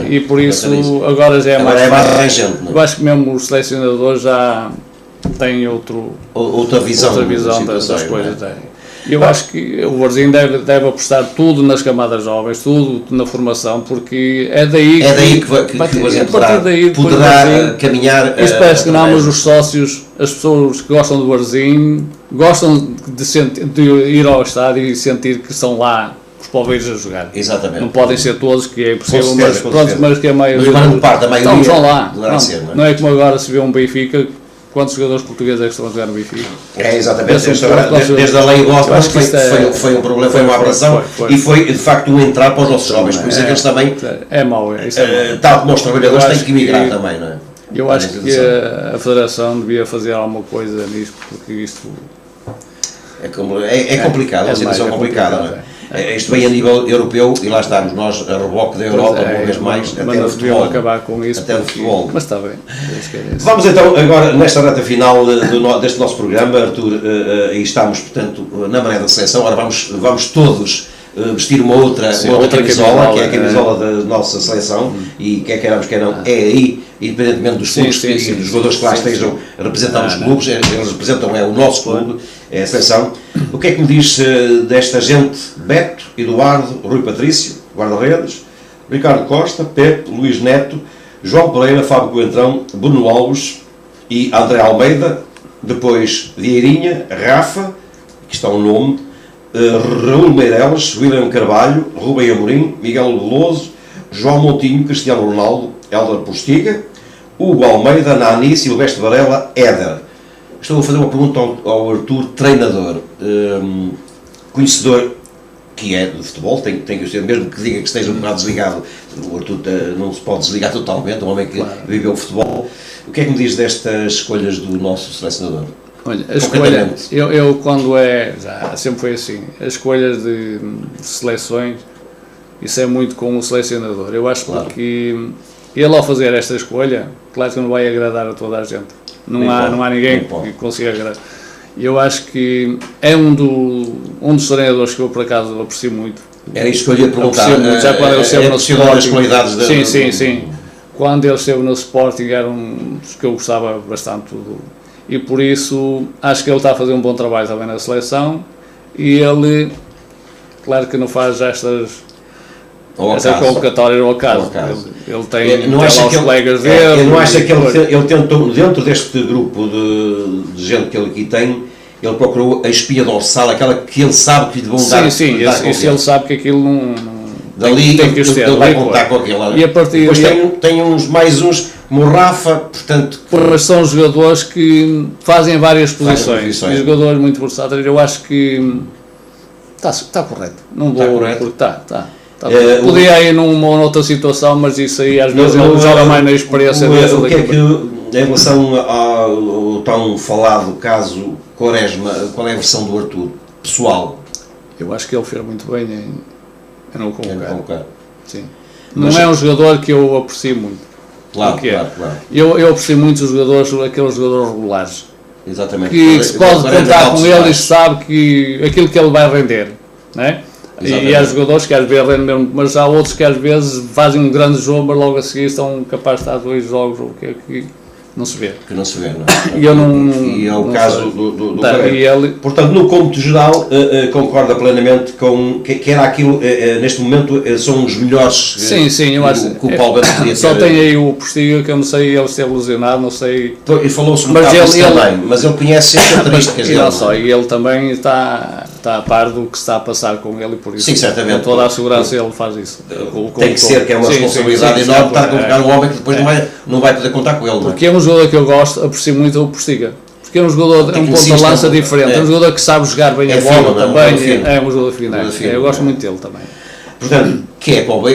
E por isso agora já é mais abrangente. Eu acho que mesmo os selecionadores já têm outra visão das coisas. Eu acho que o Varzim deve apostar tudo nas camadas jovens, tudo na formação, porque é daí que o Varzim poderá caminhar. Isto parece que não, mas os sócios, as pessoas que gostam do Varzim, gostam de ir ao estádio e sentir que estão lá os poveiros a jogar. Exatamente. Não podem ser todos, que é impossível, mas que a maioria estão lá. Não é como agora se vê um Benfica quantos jogadores portugueses é que estão a jogar no Benfica? É, exatamente. Esse Desde a lei Bosman foi um problema, foi uma aberração foi. E foi de facto um entrar para os nossos jovens. Por isso é que eles também, É mau, isso é mau. tal como os trabalhadores, Eu têm acho que migrar que- também, não é? Eu acho que a Federação devia fazer alguma coisa nisto, porque isto É complicado, é uma situação complicada, não é? Isto vem a nível europeu e lá estamos nós a reboque da Europa, uma vez mais, até mas no deviam futebol. acabar com isso. Até no porque- futebol. Mas está bem. Deus queira isso. Vamos então agora nesta reta final deste nosso programa, Artur, e estamos portanto na maré da seleção. Agora vamos todos vestir uma outra camisola, que é a camisola da nossa seleção, e quer queiramos, quer não, é aí, independentemente dos clubes e dos jogadores que lá estejam representando os clubes, eles representam o nosso clube, é a seleção. O que é que me diz desta gente? Beto, Eduardo, Rui Patrício, guarda-redes, Ricardo Costa, Pepe, Luís Neto, João Pereira, Fábio Coentrão, Bruno Alves e André Almeida, depois Vieirinha, Rafa, que está um nome, Raul Meireles, William Carvalho, Rubem Amorim, Miguel Veloso, João Moutinho, Cristiano Ronaldo, Hélder Postiga, Hugo Almeida, Nani, Silvestre Varela, Éder. Estou a fazer uma pergunta ao Artur, treinador, conhecedor que é de futebol, tem que ser, mesmo que diga que esteja um bocado desligado, o Artur não se pode desligar totalmente, um homem que viveu o futebol. O que é que me diz destas escolhas do nosso selecionador? Olha, a escolha, eu quando já sempre foi assim, as escolhas de seleções, isso é muito com o selecionador. Eu acho que ele ao fazer esta escolha, claro que não vai agradar a toda a gente. Não há ninguém que consiga agradar. Eu acho que é um dos treinadores que eu por acaso aprecio muito. Era isso que eu ia perguntar. Já quando ele esteve no Sporting. As qualidades Sim. Quando ele esteve no Sporting era um dos que eu gostava bastante e por isso acho que ele está a fazer um bom trabalho também na seleção e ele, claro que não faz estas convocatórias ao caso. Ele tem lá os colegas dele. Eu não acho que ele tentou, dentro deste grupo de gente que ele aqui tem, ele procurou a espinha dorsal, aquela que ele sabe que lhe vão dar. Sim, isso ele sabe que aquilo não dali tem que ele vai contar com aquilo. E a partir depois tem uns como o Rafa, portanto... Mas são jogadores que fazem várias posições. E jogadores muito versáteis. Eu acho que está correto. Não vou... Correto? Está. Podia ir numa ou noutra situação, mas isso aí às vezes ele joga mais na experiência dele. O que é que, em relação ao tão falado caso Quaresma, qual é a versão do Artur, pessoal? Eu acho que ele fez muito bem em não o convocar. Sim. Mas não é um jogador que eu aprecio muito. Claro. Eu aprecio muito os jogadores, aqueles jogadores regulares. Exatamente. Que se pode contar com ele e sabe que aquilo que ele vai render, não é? E há jogadores que às vezes rendem mesmo, mas há outros que às vezes fazem um grande jogo, mas logo a seguir estão capazes de estar 2 jogos, o que é que não se vê. Que não se vê, não é? E é o caso do ele... Portanto, no cômputo geral, concorda plenamente com que era aquilo, neste momento, são os melhores. Sim, eu acho que o Paulo Bento podia ter. Só tem aí o Postiga, que eu não sei, ele esteve lesionado, não sei. E falou-se também, mas ele conhece as características dele. Não só, e ele também está a par do que se está a passar com ele, e por isso, sim, certamente, com toda a segurança, ele faz isso. Tem que ser, que é uma responsabilidade enorme estar a convocar um homem que depois não vai poder contar com ele. Porque é um jogador que eu gosto, aprecio muito o Postiga. Porque é um jogador, é um ponto de lança diferente, é um jogador que sabe jogar bem a bola também, é um jogador fino. Eu gosto muito dele também. Portanto, que é Paulo,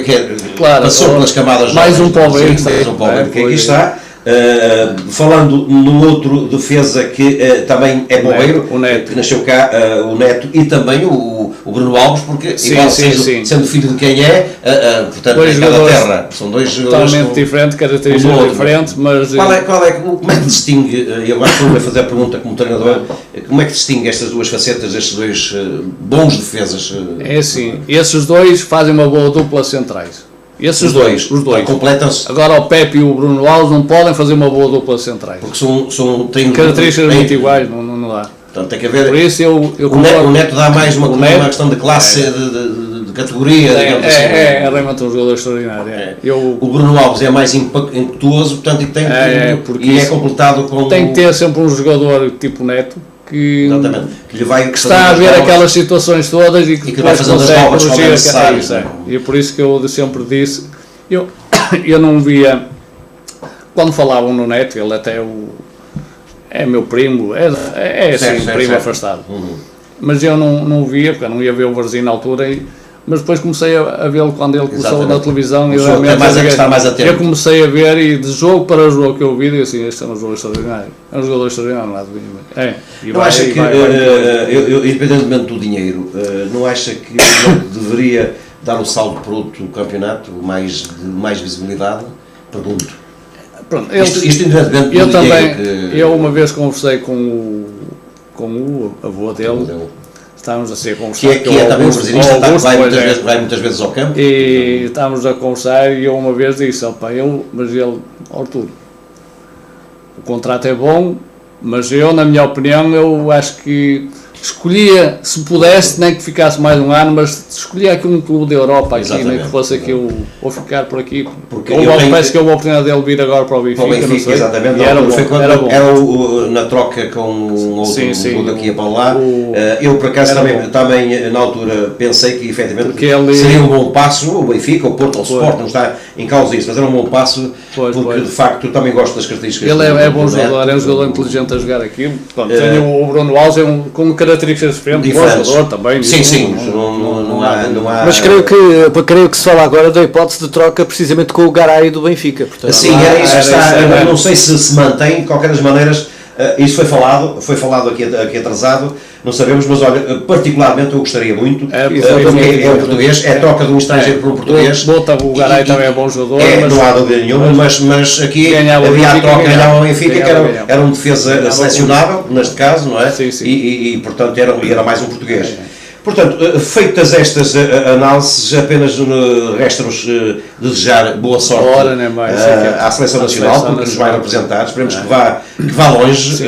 claro, passou pelas camadas mais um Paulo Bento, que aqui está. Falando no outro defesa que também é bombeiro, que nasceu cá, o Neto, e também o Bruno Alves, porque igual sendo filho de quem portanto é cada terra, são dois jogadores totalmente diferentes, características diferentes, mas como é que distingue, e agora estou a fazer a pergunta como treinador, como é que distingue estas duas facetas, estes dois bons defesas? É assim, esses dois fazem uma boa dupla centrais. Os dois completam-se. Agora o Pepe e o Bruno Alves não podem fazer uma boa dupla centrais. Porque têm características muito iguais, não dá. Portanto, tem que haver. Por isso o Neto dá mais uma questão de classe, de categoria, digamos assim. É realmente um jogador extraordinário. O Bruno Alves é mais impetuoso, portanto, e é completado com. Tem que ter sempre um jogador tipo Neto. Que está a ver aquelas situações todas e que vai fazer as novas quando é necessário. E é por isso que eu sempre disse, eu não via, quando falavam no Neto, ele até é meu primo, é assim, Certo, primo certo. afastado. Mas eu não via, porque eu não ia ver o Varzim na altura, mas depois comecei a vê-lo quando ele começou Exatamente. na televisão. Começou Eu realmente a estar mais atento. Eu comecei a ver, e de jogo para jogo que eu vi, e assim, este é um jogo extraordinário. É um jogador extraordinário, não é? Não acha que, independentemente do dinheiro, não acha que não deveria dar o saldo para outro campeonato, mais visibilidade? Pergunto. Pronto, Isto independentemente eu do também, dinheiro que... eu uma vez conversei com o avô dele, estávamos assim a conversar. Que é também um brasileirista, vai muitas vezes ao campo. E estávamos a conversar e eu uma vez disse, mas ele, Arthur, o contrato é bom, mas eu, na minha opinião, eu acho que escolhia, se pudesse, nem que ficasse mais um ano, mas escolhia aqui um clube da Europa, aqui, nem que fosse aqui, ou ficar por aqui, porque parece que houve a oportunidade dele vir agora para o Benfica, não sei. Exatamente, e era bom. Era na troca com outro clube daqui para lá. Eu, por acaso, também na altura pensei que, efetivamente, seria um bom passo, o Benfica, o Porto, o Sport, não está em causa isso, mas era um bom passo, porque, de facto, eu também gosto das características. Ele é bom jogador, é um jogador inteligente a jogar aquilo. Tem o Bruno Alves, com características diferentes, bom jogador também. Sim, não há... Mas creio que se fala agora da hipótese de troca precisamente com o Garay do Benfica. Portanto, sim, era isso que está. Não sei se mantém, de qualquer das maneiras, isso foi falado aqui atrasado, não sabemos, mas olha, particularmente eu gostaria muito, porque é um português, é troca de um estrangeiro por um português. O Garay também é bom jogador. Não há dúvida nenhuma, mas aqui havia a troca, ganhava o Benfica, que era um defesa selecionável, neste caso, não é? Sim. E portanto era mais um português. Portanto, feitas estas análises, apenas resta-nos desejar boa sorte à Seleção Nacional, porque nos vai representar, esperemos que vá longe.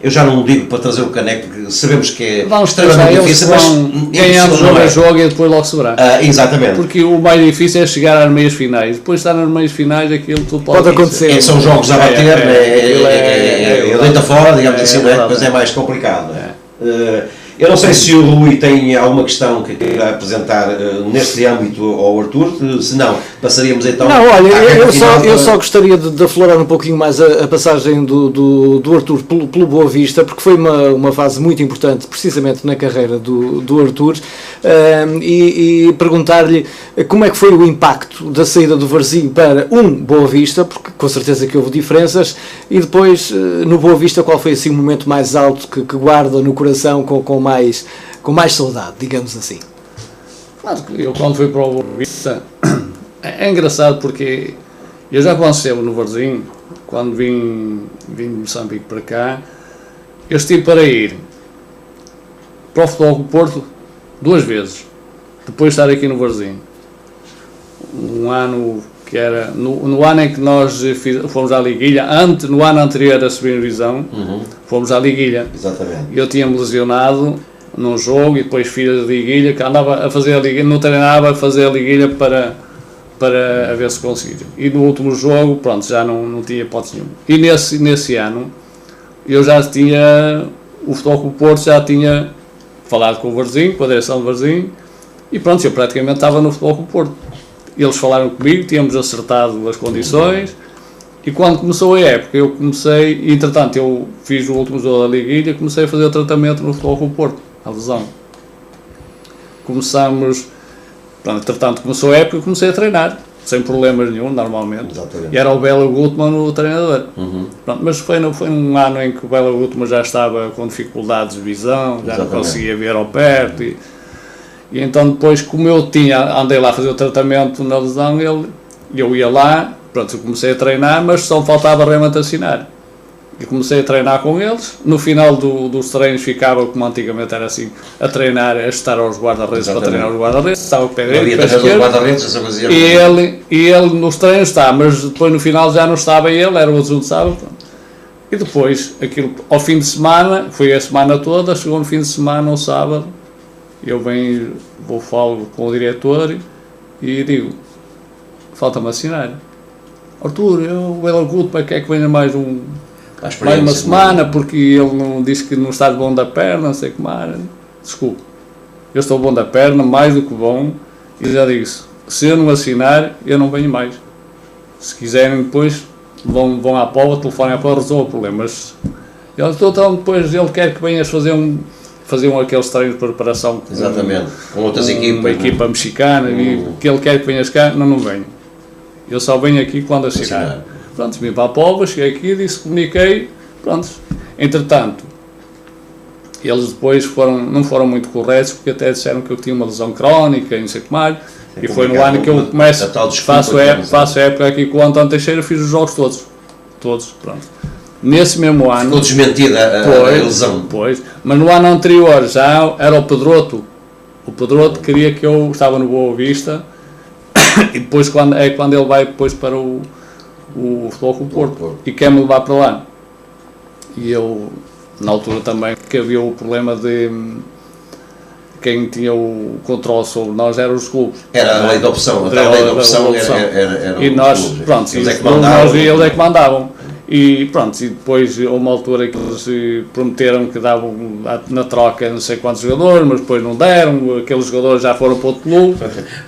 Eu já não digo para trazer o caneco, porque sabemos que é extremamente difícil, mas ganhamos jogo a jogo e depois logo se verá. Exatamente. Porque o mais difícil é chegar às meias finais, depois de estar nas meias finais aquilo tudo pode acontecer. São jogos a bater, deita fora, digamos assim, depois é mais complicado. Eu não sei se o Rui tem alguma questão que queira apresentar neste âmbito ao Arthur, se não, passaríamos então... Não, olha, eu só gostaria de aflorar um pouquinho mais a passagem do Arthur pelo Boa Vista, porque foi uma fase muito importante, precisamente na carreira do Arthur, e perguntar-lhe como é que foi o impacto da saída do Varzim para Boa Vista, porque com certeza que houve diferenças, e depois no Boa Vista qual foi assim o momento mais alto que guarda no coração com mais saudade, digamos assim. Claro que eu quando fui para o Boa Vista é engraçado porque eu já quando esteve no Varzim, quando vim de Moçambique para cá, eu estive para ir para o Futebol do Porto 2 vezes, depois de estar aqui no Varzim. Um ano que era no ano em que nós fomos à Liguilha, no ano anterior a subir a divisão, fomos à Liguilha. Exatamente. Eu tinha-me lesionado num jogo e depois fiz a Liguilha, que andava a fazer a Liguilha, não treinava a fazer a Liguilha para ver se conseguia. E no último jogo, pronto, já não tinha hipótese nenhuma. E nesse ano, eu já tinha, o Futebol do Porto já tinha falado com o Varzim, com a direção do Varzim, e pronto, eu praticamente estava no Futebol do Porto. Eles falaram comigo, tínhamos acertado as condições, e quando começou a época, eu comecei, entretanto, eu fiz o último jogo da Liguilha, comecei a fazer o tratamento no Futebol do Porto, a lesão. Começamos, pronto, entretanto, começou a época e comecei a treinar, sem problemas nenhum, normalmente. Exatamente. E era o Bela Gutmann o treinador. Pronto, mas foi um ano em que o Bela Gutmann já estava com dificuldades de visão, já não conseguia ver ao perto, e então depois, como eu andei lá a fazer o tratamento na lesão, eu ia lá, pronto, eu comecei a treinar, mas só faltava realmente assinar. E comecei a treinar com eles, no final dos treinos ficava, como antigamente era assim, a treinar, a estar aos guarda-redes, para treinar os guarda-redes, estava o pé direito, e ele nos treinos está, mas depois no final já não estava ele, era o adjunto sábado, e depois, aquilo, ao fim de semana, foi a semana toda, chegou no fim de semana, ao sábado, eu falo com o diretor e digo, falta-me assinar. Arthur, o Bela Gutmann quer que venha mais uma semana, porque ele não disse que não está bom da perna, não sei como era. Desculpe, eu estou bom da perna, mais do que bom, e já disse, se eu não assinar, eu não venho mais. Se quiserem depois, vão à prova, telefonem à prova, resolvam o problema, mas Então depois ele quer que venhas faziam aqueles treinos de preparação com outras equipas, uma equipa mexicana, e que ele quer que venhas cá, não venho. Eu só venho aqui quando eu chegar. Pronto, vim para a Póvoa, cheguei aqui, comuniquei, pronto. Entretanto, eles depois não foram muito corretos, porque até disseram que eu tinha uma lesão crónica e não sei o que mais, e foi no ano que eu começo, faço a época aqui com o António Teixeira, fiz os jogos todos, pronto. Nesse mesmo ano... Ficou desmentida a lesão. Pois, mas no ano anterior já era o Pedroto. O Pedroto queria que eu estava no Boa Vista, e depois quando ele vai depois para o Futebol Clube Porto, e quer-me levar para lá. E eu, na altura também, que havia o problema de... Quem tinha o controle sobre nós eram os clubes. Era a lei da opção. A lei da opção era e nós, pronto, eles é que mandavam. E pronto, e depois houve uma altura que eles prometeram que davam na troca não sei quantos jogadores, mas depois não deram, aqueles jogadores já foram para outro clube,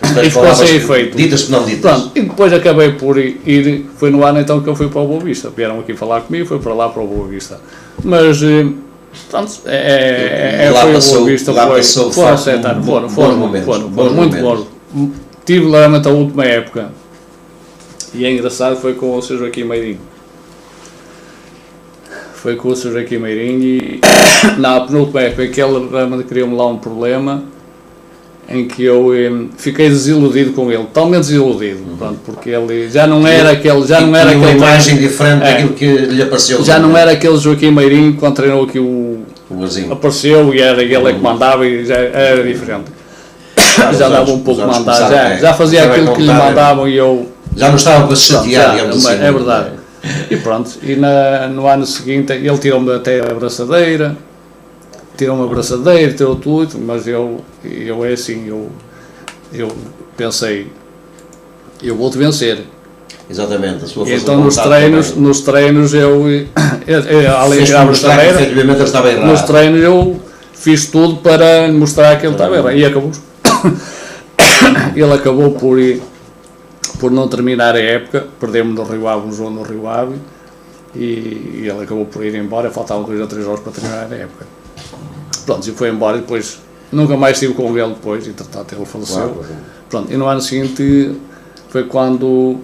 e ficou sem efeito. Ditas que não ditas. Pronto, e depois acabei por ir, foi no ano então que eu fui para o Boa Vista, vieram aqui falar comigo, foi para lá para o Boa Vista. Mas, pronto, foi o Boa Vista, foram muito bons. Tive realmente a última época, e é engraçado, foi com o Sr. Joaquim Meirinho. Foi com o Sr. Joaquim Meirinho e na penúltima época que ele realmente criou-me lá um problema em que eu fiquei desiludido com ele, totalmente desiludido, pronto, porque ele já não era aquele... uma imagem diferente daquilo que lhe apareceu. Já não era aquele Joaquim Meirinho quando treinou aqui o Barzinho. Apareceu e era ele que mandava e já era diferente. Já dava um pouco de mandar, já fazia aquilo que lhe mandavam e eu... Já não estava para se chatear, digamos assim. É verdade. E pronto, e no ano seguinte ele tirou-me até a abraçadeira, tirou tudo, mas eu é assim, eu pensei, eu vou-te vencer. Exatamente, a sua força então nos treinos eu além da abraçadeira, nos treinos eu fiz tudo para mostrar que ele estava bem, e acabou. Ele acabou por não terminar a época, perdemos no Rio Ave, um jogo no Rio Ave, e ele acabou por ir embora, faltavam 2 ou 3 jogos para terminar a época. Pronto, e foi embora, e depois nunca mais estive com ele depois, entretanto ele faleceu. Claro. Pronto, e no ano seguinte foi quando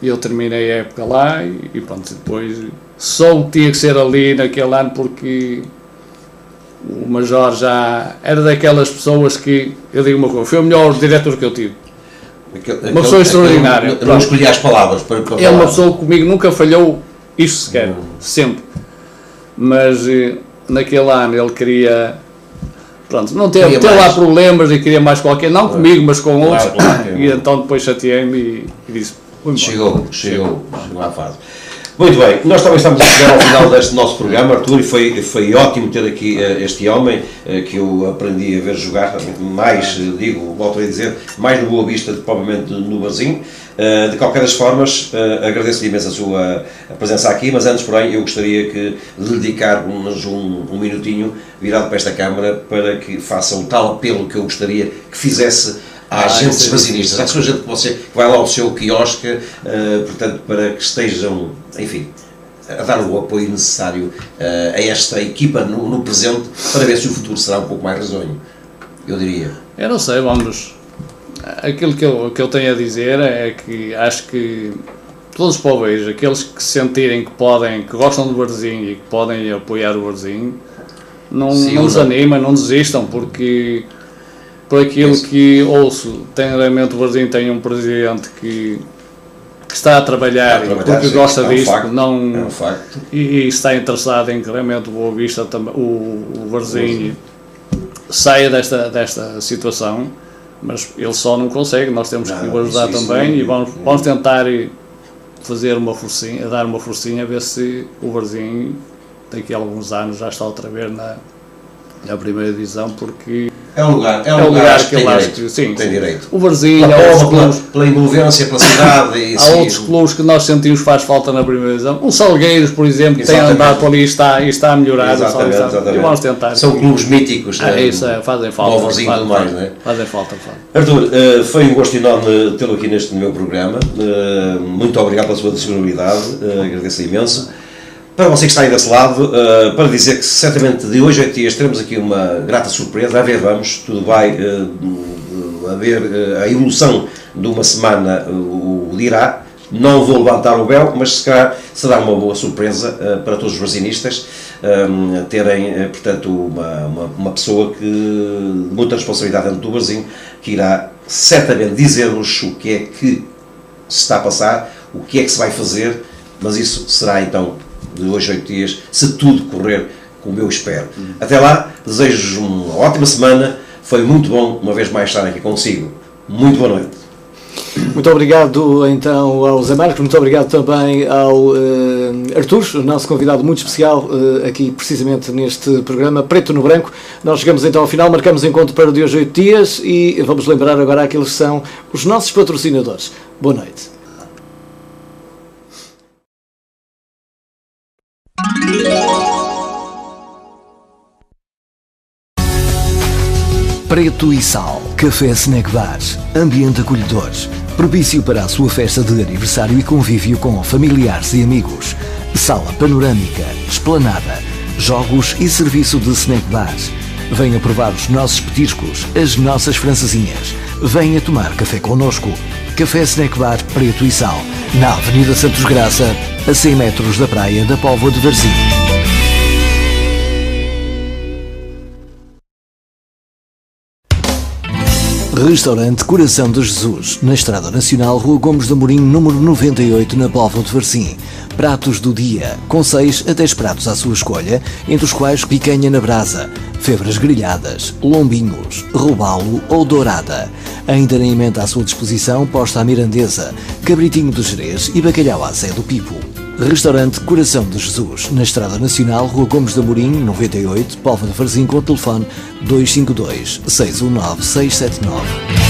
eu terminei a época lá, e pronto, depois só tinha que ser ali naquele ano, porque o Major já era daquelas pessoas que, eu digo uma coisa, foi o melhor diretor que eu tive. Uma pessoa extraordinária. Não escolhi as palavras para é uma pessoa que comigo nunca falhou isto sequer, sempre. Mas naquele ano ele queria, pronto, não ter lá problemas e queria mais qualquer, não comigo, mas com outros. E então depois chateei-me e disse: chegou à fase. Muito bem, nós também estamos a chegar ao final deste nosso programa, Artur, e foi ótimo ter aqui este homem que eu aprendi a ver jogar, mais, volto a dizer, mais no Boa Vista do que provavelmente no Barzinho. De qualquer das formas, agradeço-lhe imenso a sua presença aqui, mas antes, porém, eu gostaria de lhe dedicar um minutinho virado para esta Câmara para que faça o tal apelo que eu gostaria que fizesse às agentes vazinistas, à sua gente que vai lá ao seu quiosque, portanto, para que estejam, enfim, a dar o apoio necessário a esta equipa no presente, para ver se o futuro será um pouco mais risonho, eu diria. Eu não sei, vamos... Aquilo que eu tenho a dizer é que acho que todos os poveiros, aqueles que sentirem que gostam do Barzinho e que podem apoiar o Barzinho, não desanimem, não desistam, porque... Por aquilo que ouço, realmente o Barzinho tem um presidente que está a trabalhar porque gosta disto, e está interessado em que realmente o Boa Vista, o Barzinho, saia desta situação, mas ele só não consegue, nós temos que o ajudar também, e vamos tentar fazer dar uma forcinha, a ver se o Barzinho daqui a alguns anos já está outra vez na primeira divisão, porque é um lugar que ele acha que tem direito. O Barzinho, pela envolvência, pela cidade. Há outros clubes que nós sentimos que faz falta na primeira divisão. O Salgueiros, por exemplo, tem andado por ali e está a melhorar. Exatamente. E vamos tentar. São clubes míticos. Fazem falta. O Barzinho e tudo mais, não é? Fazem falta. Artur, foi um gosto enorme tê-lo aqui neste meu programa. Muito obrigado pela sua disponibilidade. Agradeço imenso. para você que está aí desse lado, para dizer que certamente de hoje a 8 dias teremos aqui uma grata surpresa, a ver, vamos, tudo vai haver a evolução de uma semana o dirá. Não vou levantar o véu, mas se calhar será uma boa surpresa para todos os varzinistas terem, portanto, uma pessoa que, de muita responsabilidade dentro do Varzim, que irá certamente dizer-nos o que é que se está a passar, o que é que se vai fazer, mas isso será então de hoje a 8 dias, se tudo correr como eu espero. Até lá, desejo-vos uma ótima semana, foi muito bom uma vez mais estar aqui consigo. Muito boa noite. Muito obrigado então ao Zé Marcos, muito obrigado também ao Artur, o nosso convidado muito especial aqui precisamente neste programa Preto no Branco. Nós chegamos então ao final, marcamos encontro para de hoje 8 dias e vamos lembrar agora aqueles que são os nossos patrocinadores. Boa noite. Preto e Sal, Café Snack Bar, ambiente acolhedor, propício para a sua festa de aniversário e convívio com familiares e amigos. Sala panorâmica, esplanada, jogos e serviço de snack bar. Venha provar os nossos petiscos, as nossas francesinhas. Venha tomar café connosco. Café Snack Bar Preto e Sal, na Avenida Santos Graça, a 100 metros da praia da Póvoa de Varzim. Restaurante Coração de Jesus, na Estrada Nacional, Rua Gomes de Amorim, número 98, na Póvoa de Varzim. Pratos do dia, com 6 a 10 pratos à sua escolha, entre os quais picanha na brasa, febras grelhadas, lombinhos, robalo ou dourada. Ainda na emenda à sua disposição, posta à mirandesa, cabritinho de Jerez e bacalhau à Zé do Pipo. Restaurante Coração de Jesus, na Estrada Nacional, Rua Gomes de Amorim, 98, Póvoa de Varzim, com o telefone 252 619 679.